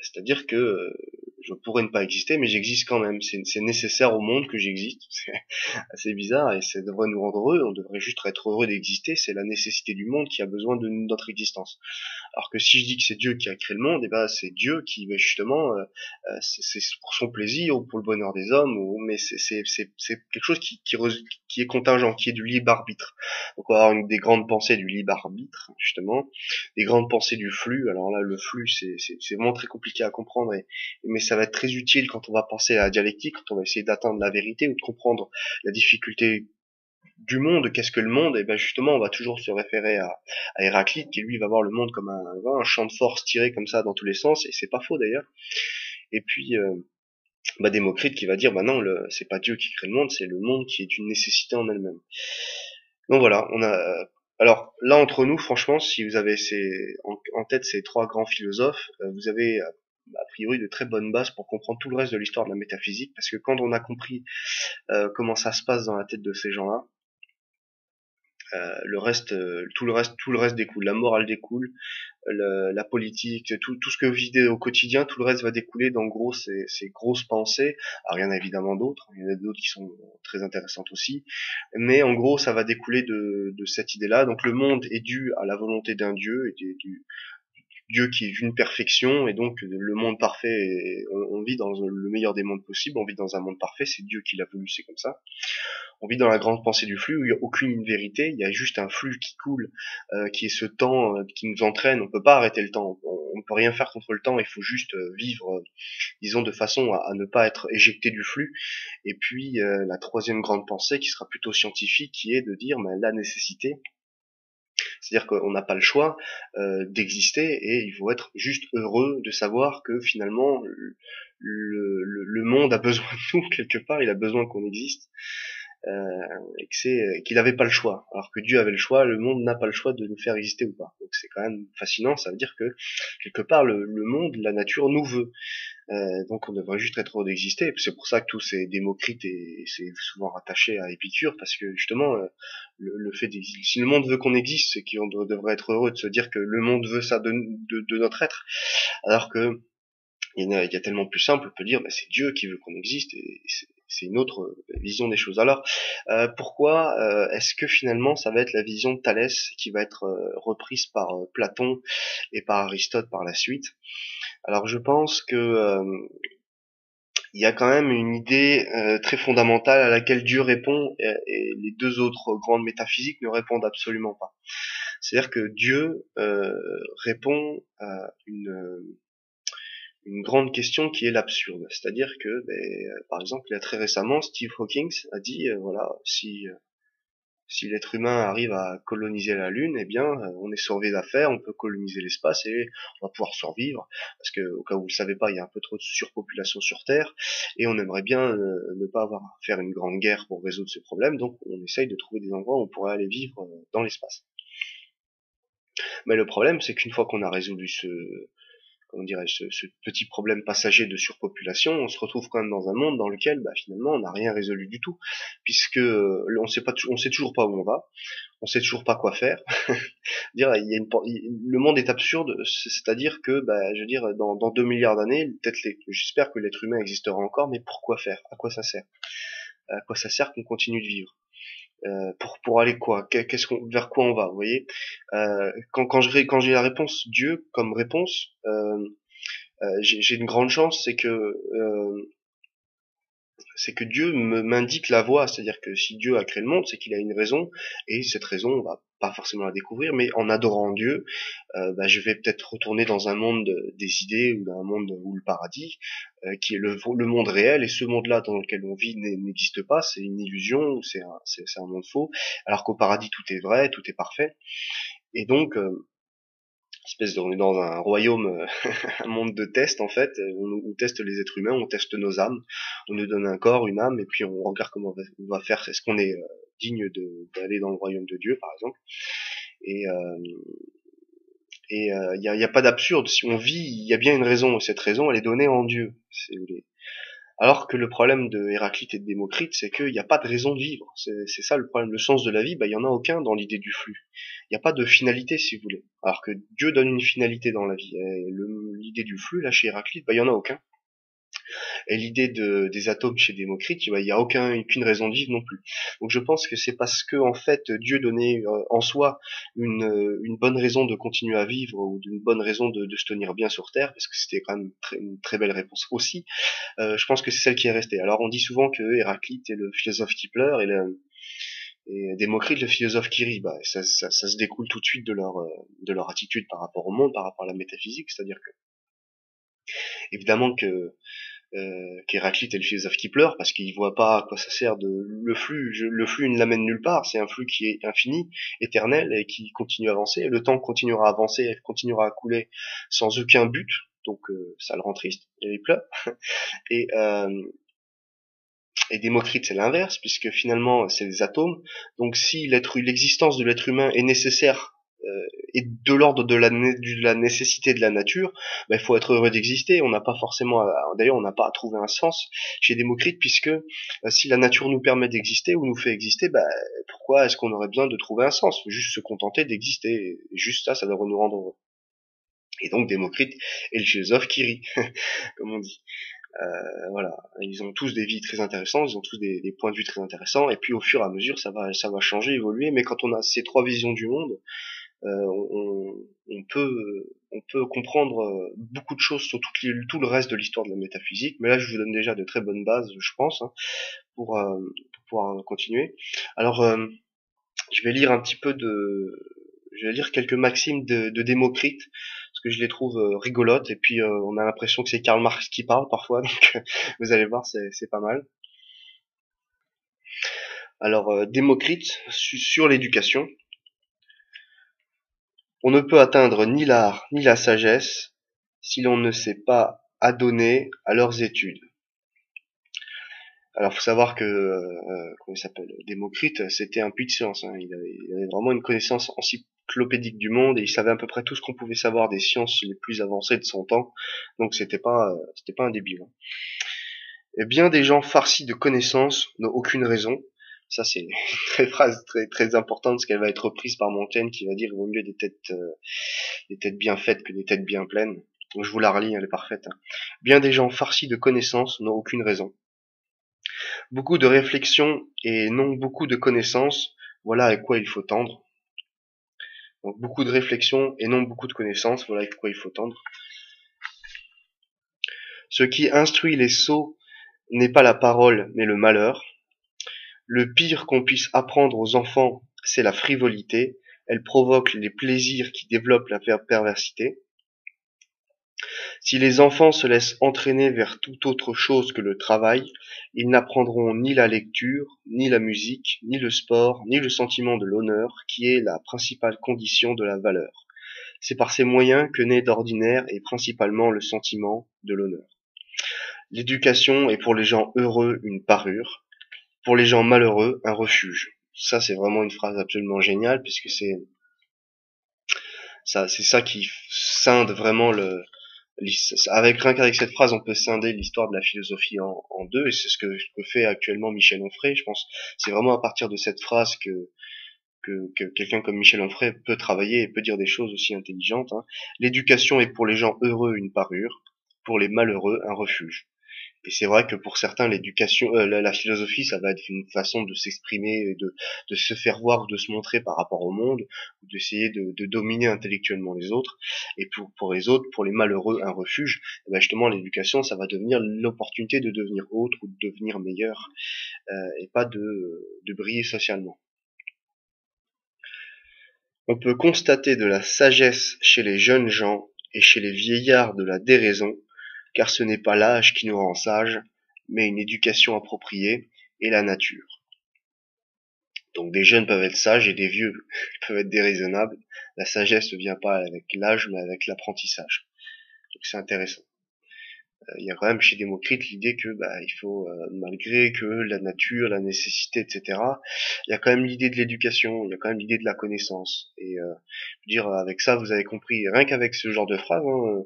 A: c'est-à-dire que je pourrais ne pas exister, mais j'existe quand même. C'est nécessaire au monde que j'existe. C'est assez bizarre et ça devrait nous rendre heureux. On devrait juste être heureux d'exister. C'est la nécessité du monde qui a besoin de notre existence. Alors que si je dis que c'est Dieu qui a créé le monde, et ben c'est Dieu qui justement, c'est pour son plaisir ou pour le bonheur des hommes, mais c'est quelque chose qui est contingent, qui est du libre arbitre. Donc on va avoir des grandes pensées du libre arbitre, justement, des grandes pensées du flux. Alors là, le flux, c'est vraiment très compliqué à comprendre, mais ça va être très utile quand on va penser à la dialectique, quand on va essayer d'atteindre la vérité ou de comprendre la difficulté du monde. Qu'est-ce que le monde? Et ben justement, on va toujours se référer à Héraclite, qui lui va voir le monde comme un champ de force tiré comme ça dans tous les sens, et c'est pas faux d'ailleurs. Et puis Démocrite qui va dire bah non, c'est pas Dieu qui crée le monde, c'est le monde qui est une nécessité en elle-même. Donc voilà, on a alors là entre nous, franchement, si vous avez en tête ces trois grands philosophes, vous avez a priori de très bonnes bases pour comprendre tout le reste de l'histoire de la métaphysique, parce que quand on a compris comment ça se passe dans la tête de ces gens-là, le reste, tout le reste découle. La morale découle, la politique, tout ce que vous vivez au quotidien, tout le reste va découler d'en gros ces grosses pensées. Alors il y en a évidemment d'autres, il y en a d'autres qui sont très intéressantes aussi, mais en gros ça va découler de cette idée-là. Donc le monde est dû à la volonté d'un Dieu, et du Dieu qui est une perfection, et donc le monde parfait, on vit dans le meilleur des mondes possibles, on vit dans un monde parfait, c'est Dieu qui l'a voulu, c'est comme ça. On vit dans la grande pensée du flux où il n'y a aucune vérité, il y a juste un flux qui coule, qui est ce temps qui nous entraîne. On peut pas arrêter le temps, on ne peut rien faire contre le temps, il faut juste vivre, disons, de façon à ne pas être éjecté du flux. Et puis la troisième grande pensée qui sera plutôt scientifique, qui est de dire la nécessité, c'est-à-dire qu'on n'a pas le choix d'exister, et il faut être juste heureux de savoir que finalement le monde a besoin de nous quelque part, il a besoin qu'on existe, et que qu'il n'avait pas le choix, alors que Dieu avait le choix. Le monde n'a pas le choix de nous faire exister ou pas. Donc c'est quand même fascinant. Ça veut dire que quelque part le monde, la nature nous veut. Donc on devrait juste être heureux d'exister. C'est pour ça que tous ces Démocrites, et c'est souvent rattaché à Épicure, parce que justement le fait d'exister, si le monde veut qu'on existe, c'est qu'on devrait être heureux de se dire que le monde veut ça de notre être, alors que il y a tellement plus simple, on peut dire c'est Dieu qui veut qu'on existe, et c'est une autre vision des choses. Alors pourquoi est-ce que finalement ça va être la vision de Thalès qui va être reprise par Platon et par Aristote par la suite? Alors je pense que il y a quand même une idée très fondamentale à laquelle Dieu répond, et les deux autres grandes métaphysiques ne répondent absolument pas. C'est-à-dire que Dieu répond à une grande question qui est l'absurde. C'est-à-dire que, par exemple, il y a très récemment, Steve Hawking a dit, voilà, si l'être humain arrive à coloniser la Lune, eh bien, on est sauvé d'affaires, on peut coloniser l'espace et on va pouvoir survivre, parce que, au cas où vous le savez pas, il y a un peu trop de surpopulation sur Terre, et on aimerait bien ne pas avoir à faire une grande guerre pour résoudre ce problème, donc on essaye de trouver des endroits où on pourrait aller vivre dans l'espace. Mais le problème, c'est qu'une fois qu'on a résolu comment dirais-je, ce petit problème passager de surpopulation, on se retrouve quand même dans un monde dans lequel finalement on n'a rien résolu du tout, puisque on sait toujours pas où on va, on sait toujours pas quoi faire. Dire le monde est absurde, c'est-à-dire que je veux dire dans 2 milliards d'années, peut-être j'espère que l'être humain existera encore, mais pourquoi faire? À quoi ça sert? À quoi ça sert qu'on continue de vivre? Pour aller quoi? Vers quoi on va, vous voyez? Quand j'ai la réponse Dieu comme réponse, j'ai une grande chance, c'est que Dieu m'indique la voie. C'est-à-dire que si Dieu a créé le monde, c'est qu'il a une raison, et cette raison va pas forcément la découvrir, mais en adorant Dieu, je vais peut-être retourner dans un monde des idées ou dans un monde où le paradis, qui est le monde réel, et ce monde-là dans lequel on vit n'existe pas, c'est une illusion, c'est un monde faux, alors qu'au paradis tout est vrai, tout est parfait, et donc on est dans un royaume, un monde de tests en fait, où on teste les êtres humains, on teste nos âmes, on nous donne un corps, une âme, et puis on regarde comment on va faire, est-ce qu'on est digne d'aller dans le royaume de Dieu par exemple, et y a pas d'absurde, si on vit, il y a bien une raison, et cette raison elle est donnée en Dieu, si vous voulez. Alors que le problème de Héraclite et de Démocrite, c'est qu'il n'y a pas de raison de vivre. C'est ça le problème. Le sens de la vie, il y en a aucun dans l'idée du flux. Il n'y a pas de finalité, si vous voulez. Alors que Dieu donne une finalité dans la vie. Et l'idée du flux, là, chez Héraclite, il n'y en a aucun. Et l'idée des atomes chez Démocrite, il n'y a aucune raison de vivre non plus. Donc je pense que c'est parce que en fait Dieu donnait en soi une bonne raison de continuer à vivre, ou d'une bonne raison de se tenir bien sur Terre, parce que c'était quand même une très belle réponse aussi. Je pense que c'est celle qui est restée. Alors on dit souvent que Héraclite est le philosophe qui pleure, et Démocrite le philosophe qui rit. Ça se découle tout de suite de leur attitude par rapport au monde, par rapport à la métaphysique, c'est-à-dire que évidemment que qu'Héraclite est le philosophe qui pleure parce qu'il voit pas à quoi ça sert le flux ne l'amène nulle part, c'est un flux qui est infini, éternel, et qui continue à avancer, et le temps continuera à avancer, et continuera à couler sans aucun but, donc ça le rend triste, et il pleure. Et Démocrite, c'est l'inverse, puisque finalement, c'est des atomes. Donc, si l'existence de l'être humain est nécessaire, et de l'ordre de la nécessité de la nature, il faut être heureux d'exister. On n'a pas forcément, d'ailleurs, on n'a pas à trouver un sens chez Démocrite, puisque si la nature nous permet d'exister ou nous fait exister, pourquoi est-ce qu'on aurait besoin de trouver un sens? Il faut juste se contenter d'exister. Et juste ça devrait nous rendre heureux. Et donc, Démocrite est le philosophe qui rit, comme on dit. Voilà, ils ont tous des vies très intéressantes, ils ont tous des points de vue très intéressants, et puis au fur et à mesure ça va changer, évoluer, mais quand on a ces trois visions du monde, on peut comprendre beaucoup de choses sur tout le reste de l'histoire de la métaphysique, mais là je vous donne déjà de très bonnes bases, je pense, hein, pour pouvoir continuer. Alors je vais lire un petit peu je vais lire quelques maximes de Démocrite, parce que je les trouve rigolotes, et puis on a l'impression que c'est Karl Marx qui parle parfois, donc vous allez voir, c'est pas mal. Alors, Démocrite, sur l'éducation, on ne peut atteindre ni l'art ni la sagesse si l'on ne s'est pas adonné à leurs études. Alors, faut savoir que, comment il s'appelle, Démocrite, c'était un puits de science, hein. Il avait vraiment une connaissance encyclopédique du monde, et il savait à peu près tout ce qu'on pouvait savoir des sciences les plus avancées de son temps. Donc, c'était pas un débile, hein. Et bien des gens farcis de connaissances n'ont aucune raison. Ça, c'est une phrase très, très importante, parce qu'elle va être reprise par Montaigne, qui va dire il vaut mieux des têtes bien faites que des têtes bien pleines. Donc, je vous la relis, elle est parfaite, hein. Bien des gens farcis de connaissances n'ont aucune raison. Beaucoup de réflexion et non beaucoup de connaissances, voilà à quoi il faut tendre. Donc beaucoup de réflexion et non beaucoup de connaissances, voilà à quoi il faut tendre. Ce qui instruit les sots n'est pas la parole, mais le malheur. Le pire qu'on puisse apprendre aux enfants, c'est la frivolité. Elle provoque les plaisirs qui développent la perversité. Si les enfants se laissent entraîner vers toute autre chose que le travail, ils n'apprendront ni la lecture, ni la musique, ni le sport, ni le sentiment de l'honneur, qui est la principale condition de la valeur. C'est par ces moyens que naît d'ordinaire et principalement le sentiment de l'honneur. L'éducation est pour les gens heureux une parure, pour les gens malheureux un refuge. Ça, c'est vraiment une phrase absolument géniale, puisque c'est ça qui scinde vraiment rien qu'avec cette phrase, on peut scinder l'histoire de la philosophie en deux, et c'est ce que fait actuellement Michel Onfray. Je pense c'est vraiment à partir de cette phrase que quelqu'un comme Michel Onfray peut travailler et peut dire des choses aussi intelligentes, hein. L'éducation est pour les gens heureux une parure, pour les malheureux un refuge. Et c'est vrai que pour certains, l'éducation, la philosophie, ça va être une façon de s'exprimer, de se faire voir ou de se montrer par rapport au monde, ou d'essayer de dominer intellectuellement les autres. Et pour les autres, pour les malheureux, un refuge. Et ben justement, l'éducation, ça va devenir l'opportunité de devenir autre ou de devenir meilleur, et pas de briller socialement. On peut constater de la sagesse chez les jeunes gens et chez les vieillards de la déraison, car ce n'est pas l'âge qui nous rend sages, mais une éducation appropriée et la nature. Donc des jeunes peuvent être sages et des vieux peuvent être déraisonnables. La sagesse ne vient pas avec l'âge, mais avec l'apprentissage. Donc c'est intéressant. Il y a quand même chez Démocrite l'idée que il faut, malgré que la nature, la nécessité, etc., il y a quand même l'idée de l'éducation, il y a quand même l'idée de la connaissance. Et je veux dire, avec ça, vous avez compris, rien qu'avec ce genre de phrase, hein,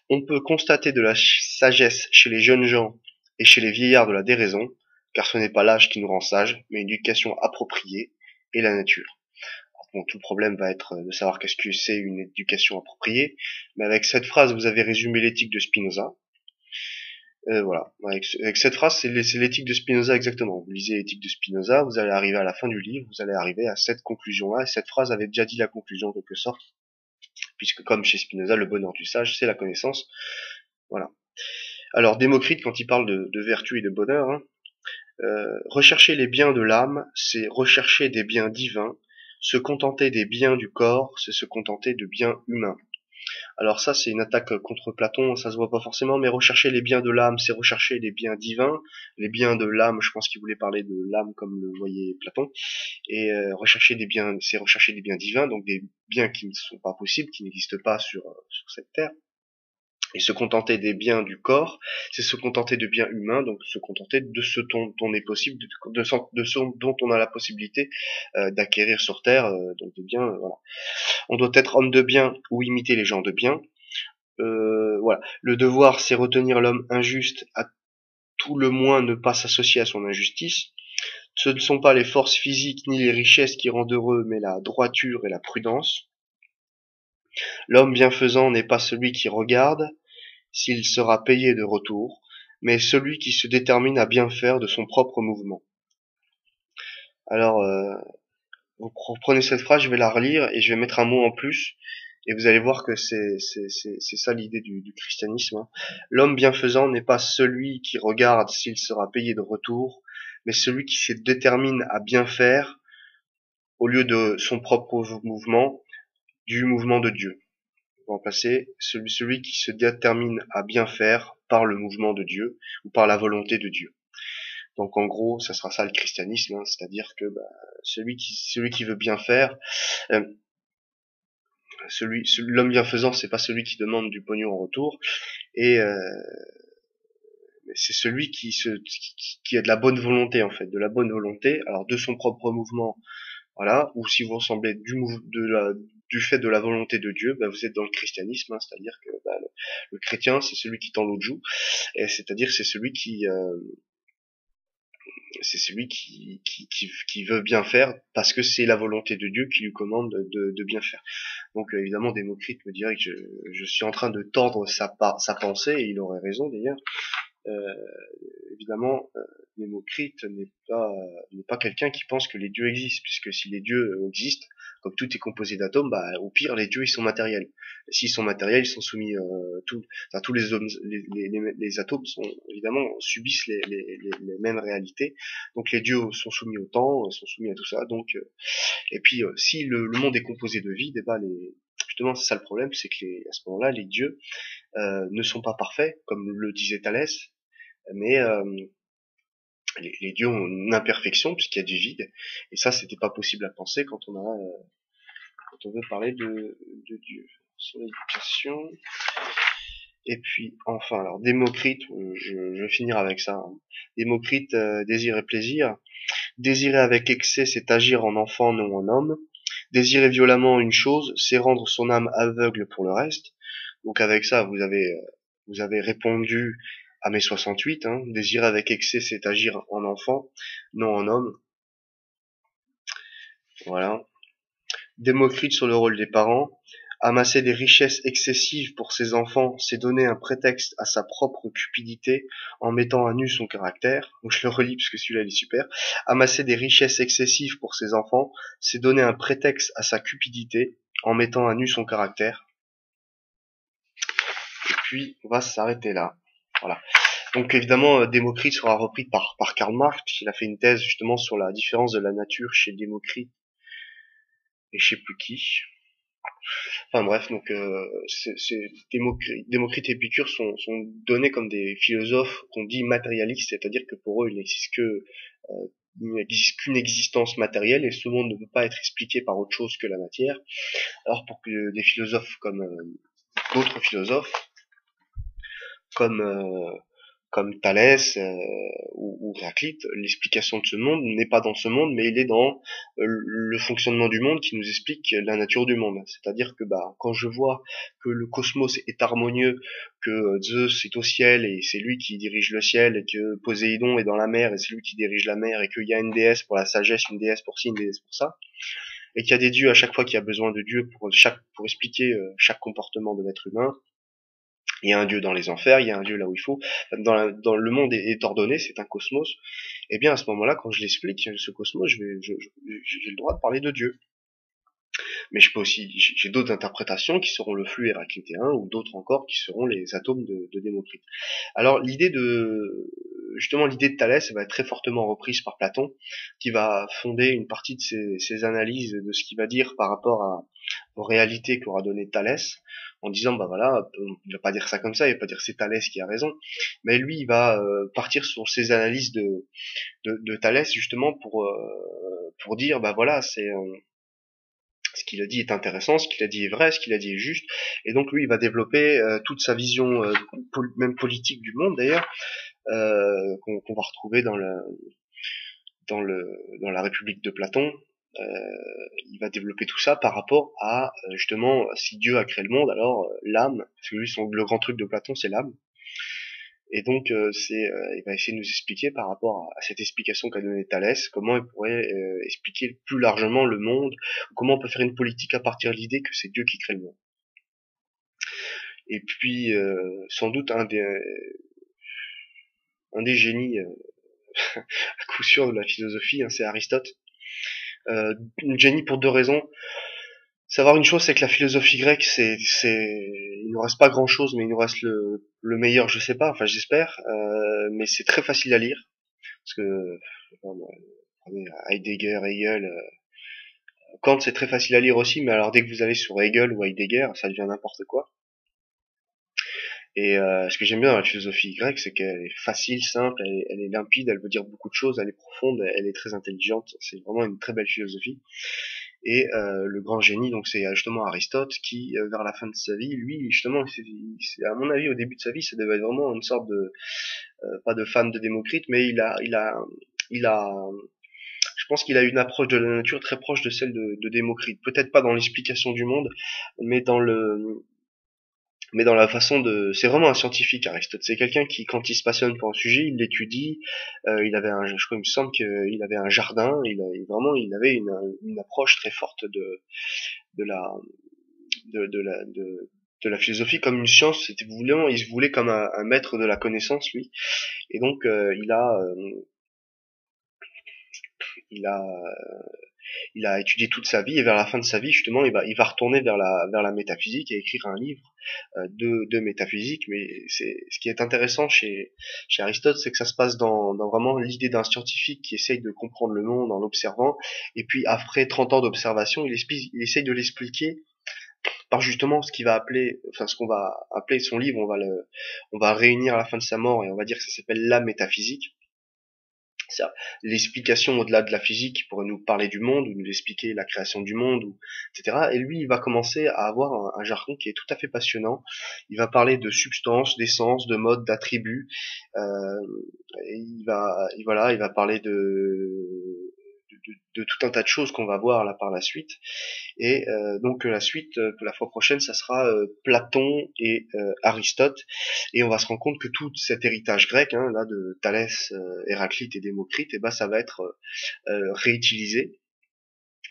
A: on peut constater de la sagesse chez les jeunes gens et chez les vieillards de la déraison, car ce n'est pas l'âge qui nous rend sages, mais une éducation appropriée et la nature. Bon, tout le problème va être de savoir qu'est-ce que c'est une éducation appropriée, mais avec cette phrase, vous avez résumé l'éthique de Spinoza. Voilà, avec cette phrase, c'est l'éthique de Spinoza exactement. Vous lisez l'éthique de Spinoza, vous allez arriver à la fin du livre, vous allez arriver à cette conclusion-là, et cette phrase avait déjà dit la conclusion en quelque sorte, puisque comme chez Spinoza, le bonheur du sage, c'est la connaissance. Voilà. Alors Démocrite, quand il parle de vertu et de bonheur, hein, rechercher les biens de l'âme, c'est rechercher des biens divins. Se contenter des biens du corps, c'est se contenter de biens humains. Alors ça, c'est une attaque contre Platon, ça se voit pas forcément, mais rechercher les biens de l'âme, c'est rechercher les biens divins. Les biens de l'âme, je pense qu'il voulait parler de l'âme comme le voyait Platon. Et rechercher des biens, c'est rechercher des biens divins, donc des biens qui ne sont pas possibles, qui n'existent pas sur cette terre. Et se contenter des biens du corps, c'est se contenter de biens humains, donc se contenter de ce dont on est possible, de ce dont on a la possibilité d'acquérir sur Terre, donc des biens, voilà. On doit être homme de bien ou imiter les gens de bien. Voilà. Le devoir, c'est retenir l'homme injuste, à tout le moins ne pas s'associer à son injustice. Ce ne sont pas les forces physiques ni les richesses qui rendent heureux, mais la droiture et la prudence. L'homme bienfaisant n'est pas celui qui regarde s'il sera payé de retour, mais celui qui se détermine à bien faire de son propre mouvement. Alors, vous reprenez cette phrase, je vais la relire et je vais mettre un mot en plus, et vous allez voir que c'est ça l'idée du christianisme. Hein. L'homme bienfaisant n'est pas celui qui regarde s'il sera payé de retour, mais celui qui se détermine à bien faire au lieu de son propre mouvement, du mouvement de Dieu. On va remplacer celui qui se détermine à bien faire par le mouvement de Dieu ou par la volonté de Dieu. Donc en gros, ça sera ça le christianisme, hein, c'est-à-dire que celui qui veut bien faire, l'homme bienfaisant, c'est pas celui qui demande du pognon en retour, et c'est celui qui a de la bonne volonté en fait, de la bonne volonté, alors de son propre mouvement, voilà, ou si vous ressemblez du fait de la volonté de Dieu, vous êtes dans le christianisme, hein, c'est-à-dire que le chrétien, c'est celui qui tend l'autre joue, et c'est-à-dire c'est celui qui veut bien faire parce que c'est la volonté de Dieu qui lui commande de bien faire. Donc évidemment Démocrite me dirait que je suis en train de tordre sa pensée, et il aurait raison d'ailleurs. Euh, Évidemment, Démocrite n'est pas quelqu'un qui pense que les dieux existent, puisque si les dieux existent, comme tout est composé d'atomes, au pire les dieux ils sont matériels. Et s'ils sont matériels, ils sont soumis tous les atomes sont évidemment subissent les mêmes réalités. Donc les dieux sont soumis au temps, sont soumis à tout ça. Donc et puis si le monde est composé de vide, justement c'est ça le problème, c'est que à ce moment-là les dieux ne sont pas parfaits, comme le disait Thalès, mais les dieux ont une imperfection puisqu'il y a du vide, et ça c'était pas possible à penser quand on veut parler de Dieu. Sur l'éducation. Et puis enfin, alors Démocrite, je vais finir avec ça. Hein. Démocrite, désir et plaisir. Désirer avec excès, c'est agir en enfant, non en homme. Désirer violemment une chose, c'est rendre son âme aveugle pour le reste. Donc avec ça, vous avez répondu à mes 68. Hein. Désirer avec excès, c'est agir en enfant, non en homme. Voilà. Démocrite sur le rôle des parents. Amasser des richesses excessives pour ses enfants, c'est donner un prétexte à sa propre cupidité en mettant à nu son caractère. Donc je le relis parce que celui-là il est super. Amasser des richesses excessives pour ses enfants, c'est donner un prétexte à sa cupidité en mettant à nu son caractère. Et puis on va s'arrêter là. Voilà. Donc évidemment, Démocrite sera repris par Karl Marx. Il a fait une thèse justement sur la différence de la nature chez Démocrite et je sais plus qui. Enfin bref, donc Démocrite et Épicure sont donnés comme des philosophes qu'on dit matérialistes, c'est-à-dire que pour eux il n'existe qu'une existence matérielle et ce monde ne peut pas être expliqué par autre chose que la matière. Alors pour que des philosophes comme d'autres philosophes, comme comme Thalès ou Héraclite, l'explication de ce monde n'est pas dans ce monde, mais il est dans le fonctionnement du monde qui nous explique la nature du monde. C'est-à-dire que quand je vois que le cosmos est harmonieux, que Zeus est au ciel et c'est lui qui dirige le ciel, et que Poséidon est dans la mer et c'est lui qui dirige la mer, et qu'il y a une déesse pour la sagesse, une déesse pour ci, une déesse pour ça, et qu'il y a des dieux à chaque fois qu'il y a besoin de dieux pour expliquer chaque comportement de l'être humain. Il y a un dieu dans les enfers, il y a un dieu là où il faut. Dans le monde est ordonné, c'est un cosmos. Et bien à ce moment-là, quand je l'explique, ce cosmos, j'ai le droit de parler de Dieu. Mais je peux aussi, j'ai d'autres interprétations qui seront le flux héraclitéen ou d'autres encore qui seront les atomes de Démocrite. Alors justement l'idée de Thalès va être très fortement reprise par Platon, qui va fonder une partie de ses analyses de ce qu'il va dire par rapport aux réalités qu'aura donné Thalès, en disant bah voilà, il va pas dire ça comme ça, il va pas dire c'est Thalès qui a raison, mais lui il va partir sur ses analyses de Thalès justement pour dire bah voilà ce qu'il a dit est intéressant, ce qu'il a dit est vrai, ce qu'il a dit est juste, et donc lui il va développer toute sa vision même politique du monde d'ailleurs, qu'on va retrouver dans la République de Platon. Il va développer tout ça par rapport à justement si Dieu a créé le monde, alors l'âme, parce que lui le grand truc de Platon c'est l'âme, et donc il va essayer de nous expliquer par rapport à cette explication qu'a donnée Thalès, comment il pourrait expliquer plus largement le monde, ou comment on peut faire une politique à partir de l'idée que c'est Dieu qui crée le monde. Et puis sans doute un des génies à coup sûr de la philosophie, hein, c'est Aristote. Génie pour deux raisons. Savoir une chose, c'est que la philosophie grecque, il nous reste pas grand chose, mais il nous reste le meilleur, je sais pas, enfin j'espère, mais c'est très facile à lire, parce que prenez Heidegger, Hegel, Kant c'est très facile à lire aussi, mais alors dès que vous allez sur Hegel ou Heidegger, ça devient n'importe quoi. Et ce que j'aime bien dans la philosophie grecque, c'est qu'elle est facile, simple, elle est limpide, elle veut dire beaucoup de choses, elle est profonde, elle est très intelligente, c'est vraiment une très belle philosophie. Et le grand génie, donc c'est justement Aristote qui, vers la fin de sa vie, lui, justement, à mon avis, au début de sa vie, ça devait être vraiment une sorte de, pas de fan de Démocrite, mais il a, je pense qu'il a une approche de la nature très proche de celle de Démocrite. Peut-être pas dans l'explication du monde, mais dans la façon de, c'est vraiment un scientifique Aristote. C'est quelqu'un qui, quand il se passionne pour un sujet, il l'étudie. Je crois, il me semble qu'il avait un jardin. Il avait une approche très forte de la, de la philosophie comme une science. C'était vraiment, il se voulait comme un maître de la connaissance lui. Et donc il a il a étudié toute sa vie et vers la fin de sa vie justement il va retourner vers la métaphysique et écrire un livre de métaphysique. Mais c'est ce qui est intéressant chez Aristote, c'est que ça se passe dans vraiment l'idée d'un scientifique qui essaye de comprendre le monde en l'observant, et puis après 30 ans d'observation il essaye de l'expliquer par justement ce qu'on va appeler son livre, on va réunir à la fin de sa mort et on va dire que ça s'appelle la métaphysique. C'est l'explication au-delà de la physique qui pourrait nous parler du monde ou nous expliquer la création du monde, etc. Et lui, il va commencer à avoir un jargon qui est tout à fait passionnant. Il va parler de substance, d'essence, de mode, d'attributs. Euh, il va parler de tout un tas de choses qu'on va voir là par la suite. Et donc la suite, la fois prochaine, ça sera Platon et Aristote. Et on va se rendre compte que tout cet héritage grec, hein, là, de Thalès, Héraclite et Démocrite, et ben ça va être réutilisé.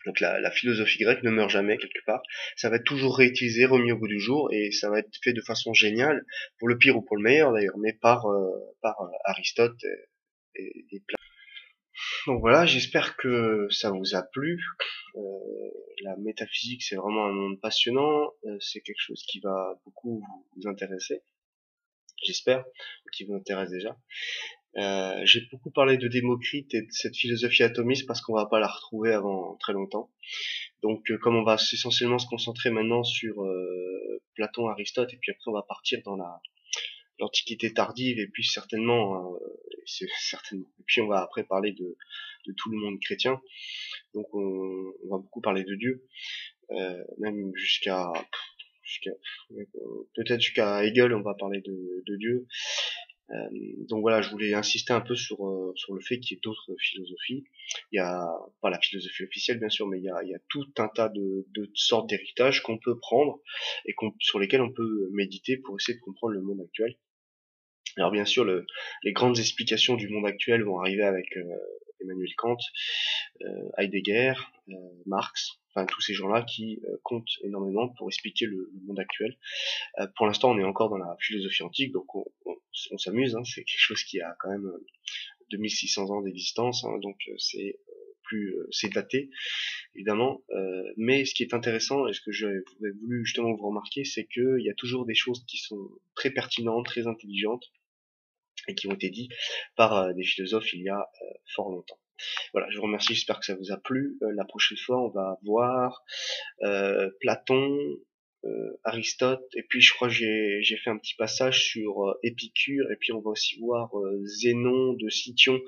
A: Donc la philosophie grecque ne meurt jamais quelque part. Ça va être toujours réutilisé, remis au goût du jour, et ça va être fait de façon géniale, pour le pire ou pour le meilleur d'ailleurs, mais par Aristote et Platon. Donc voilà, j'espère que ça vous a plu. Euh, la métaphysique, c'est vraiment un monde passionnant. C'est quelque chose qui va beaucoup vous intéresser, j'espère, qui vous intéresse déjà. J'ai beaucoup parlé de Démocrite et de cette philosophie atomiste parce qu'on va pas la retrouver avant très longtemps. Donc comme on va essentiellement se concentrer maintenant sur Platon, Aristote, et puis après on va partir dans l'Antiquité tardive, et puis certainement, c'est certainement, et puis on va après parler de tout le monde chrétien. Donc on va beaucoup parler de Dieu, même jusqu'à peut-être jusqu'à Hegel, on va parler de Dieu. Euh, donc voilà, je voulais insister un peu sur le fait qu'il y ait d'autres philosophies. Il y a pas la philosophie officielle bien sûr, mais il y a tout un tas de sortes d'héritages qu'on peut prendre et sur lesquels on peut méditer pour essayer de comprendre le monde actuel. Alors bien sûr, les grandes explications du monde actuel vont arriver avec Emmanuel Kant, Heidegger, Marx, enfin tous ces gens-là qui comptent énormément pour expliquer le monde actuel. Pour l'instant, on est encore dans la philosophie antique, donc on s'amuse, hein, c'est quelque chose qui a quand même 2600 ans d'existence, hein, donc c'est daté évidemment, mais ce qui est intéressant et ce que j'aurais voulu justement vous remarquer, c'est qu'il y a toujours des choses qui sont très pertinentes, très intelligentes et qui ont été dites par des philosophes il y a fort longtemps. Voilà, je vous remercie, j'espère que ça vous a plu. La prochaine fois, on va voir Platon, Aristote, et puis je crois que j'ai fait un petit passage sur Épicure, et puis on va aussi voir Zénon de Cityon,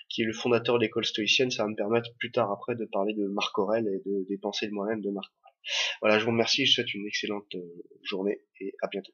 A: qui est le fondateur de l'école stoïcienne. Ça va me permettre plus tard après de parler de Marc Aurèle et des pensées de moi-même de Marc Aurèle. Voilà, je vous remercie, je vous souhaite une excellente journée et à bientôt.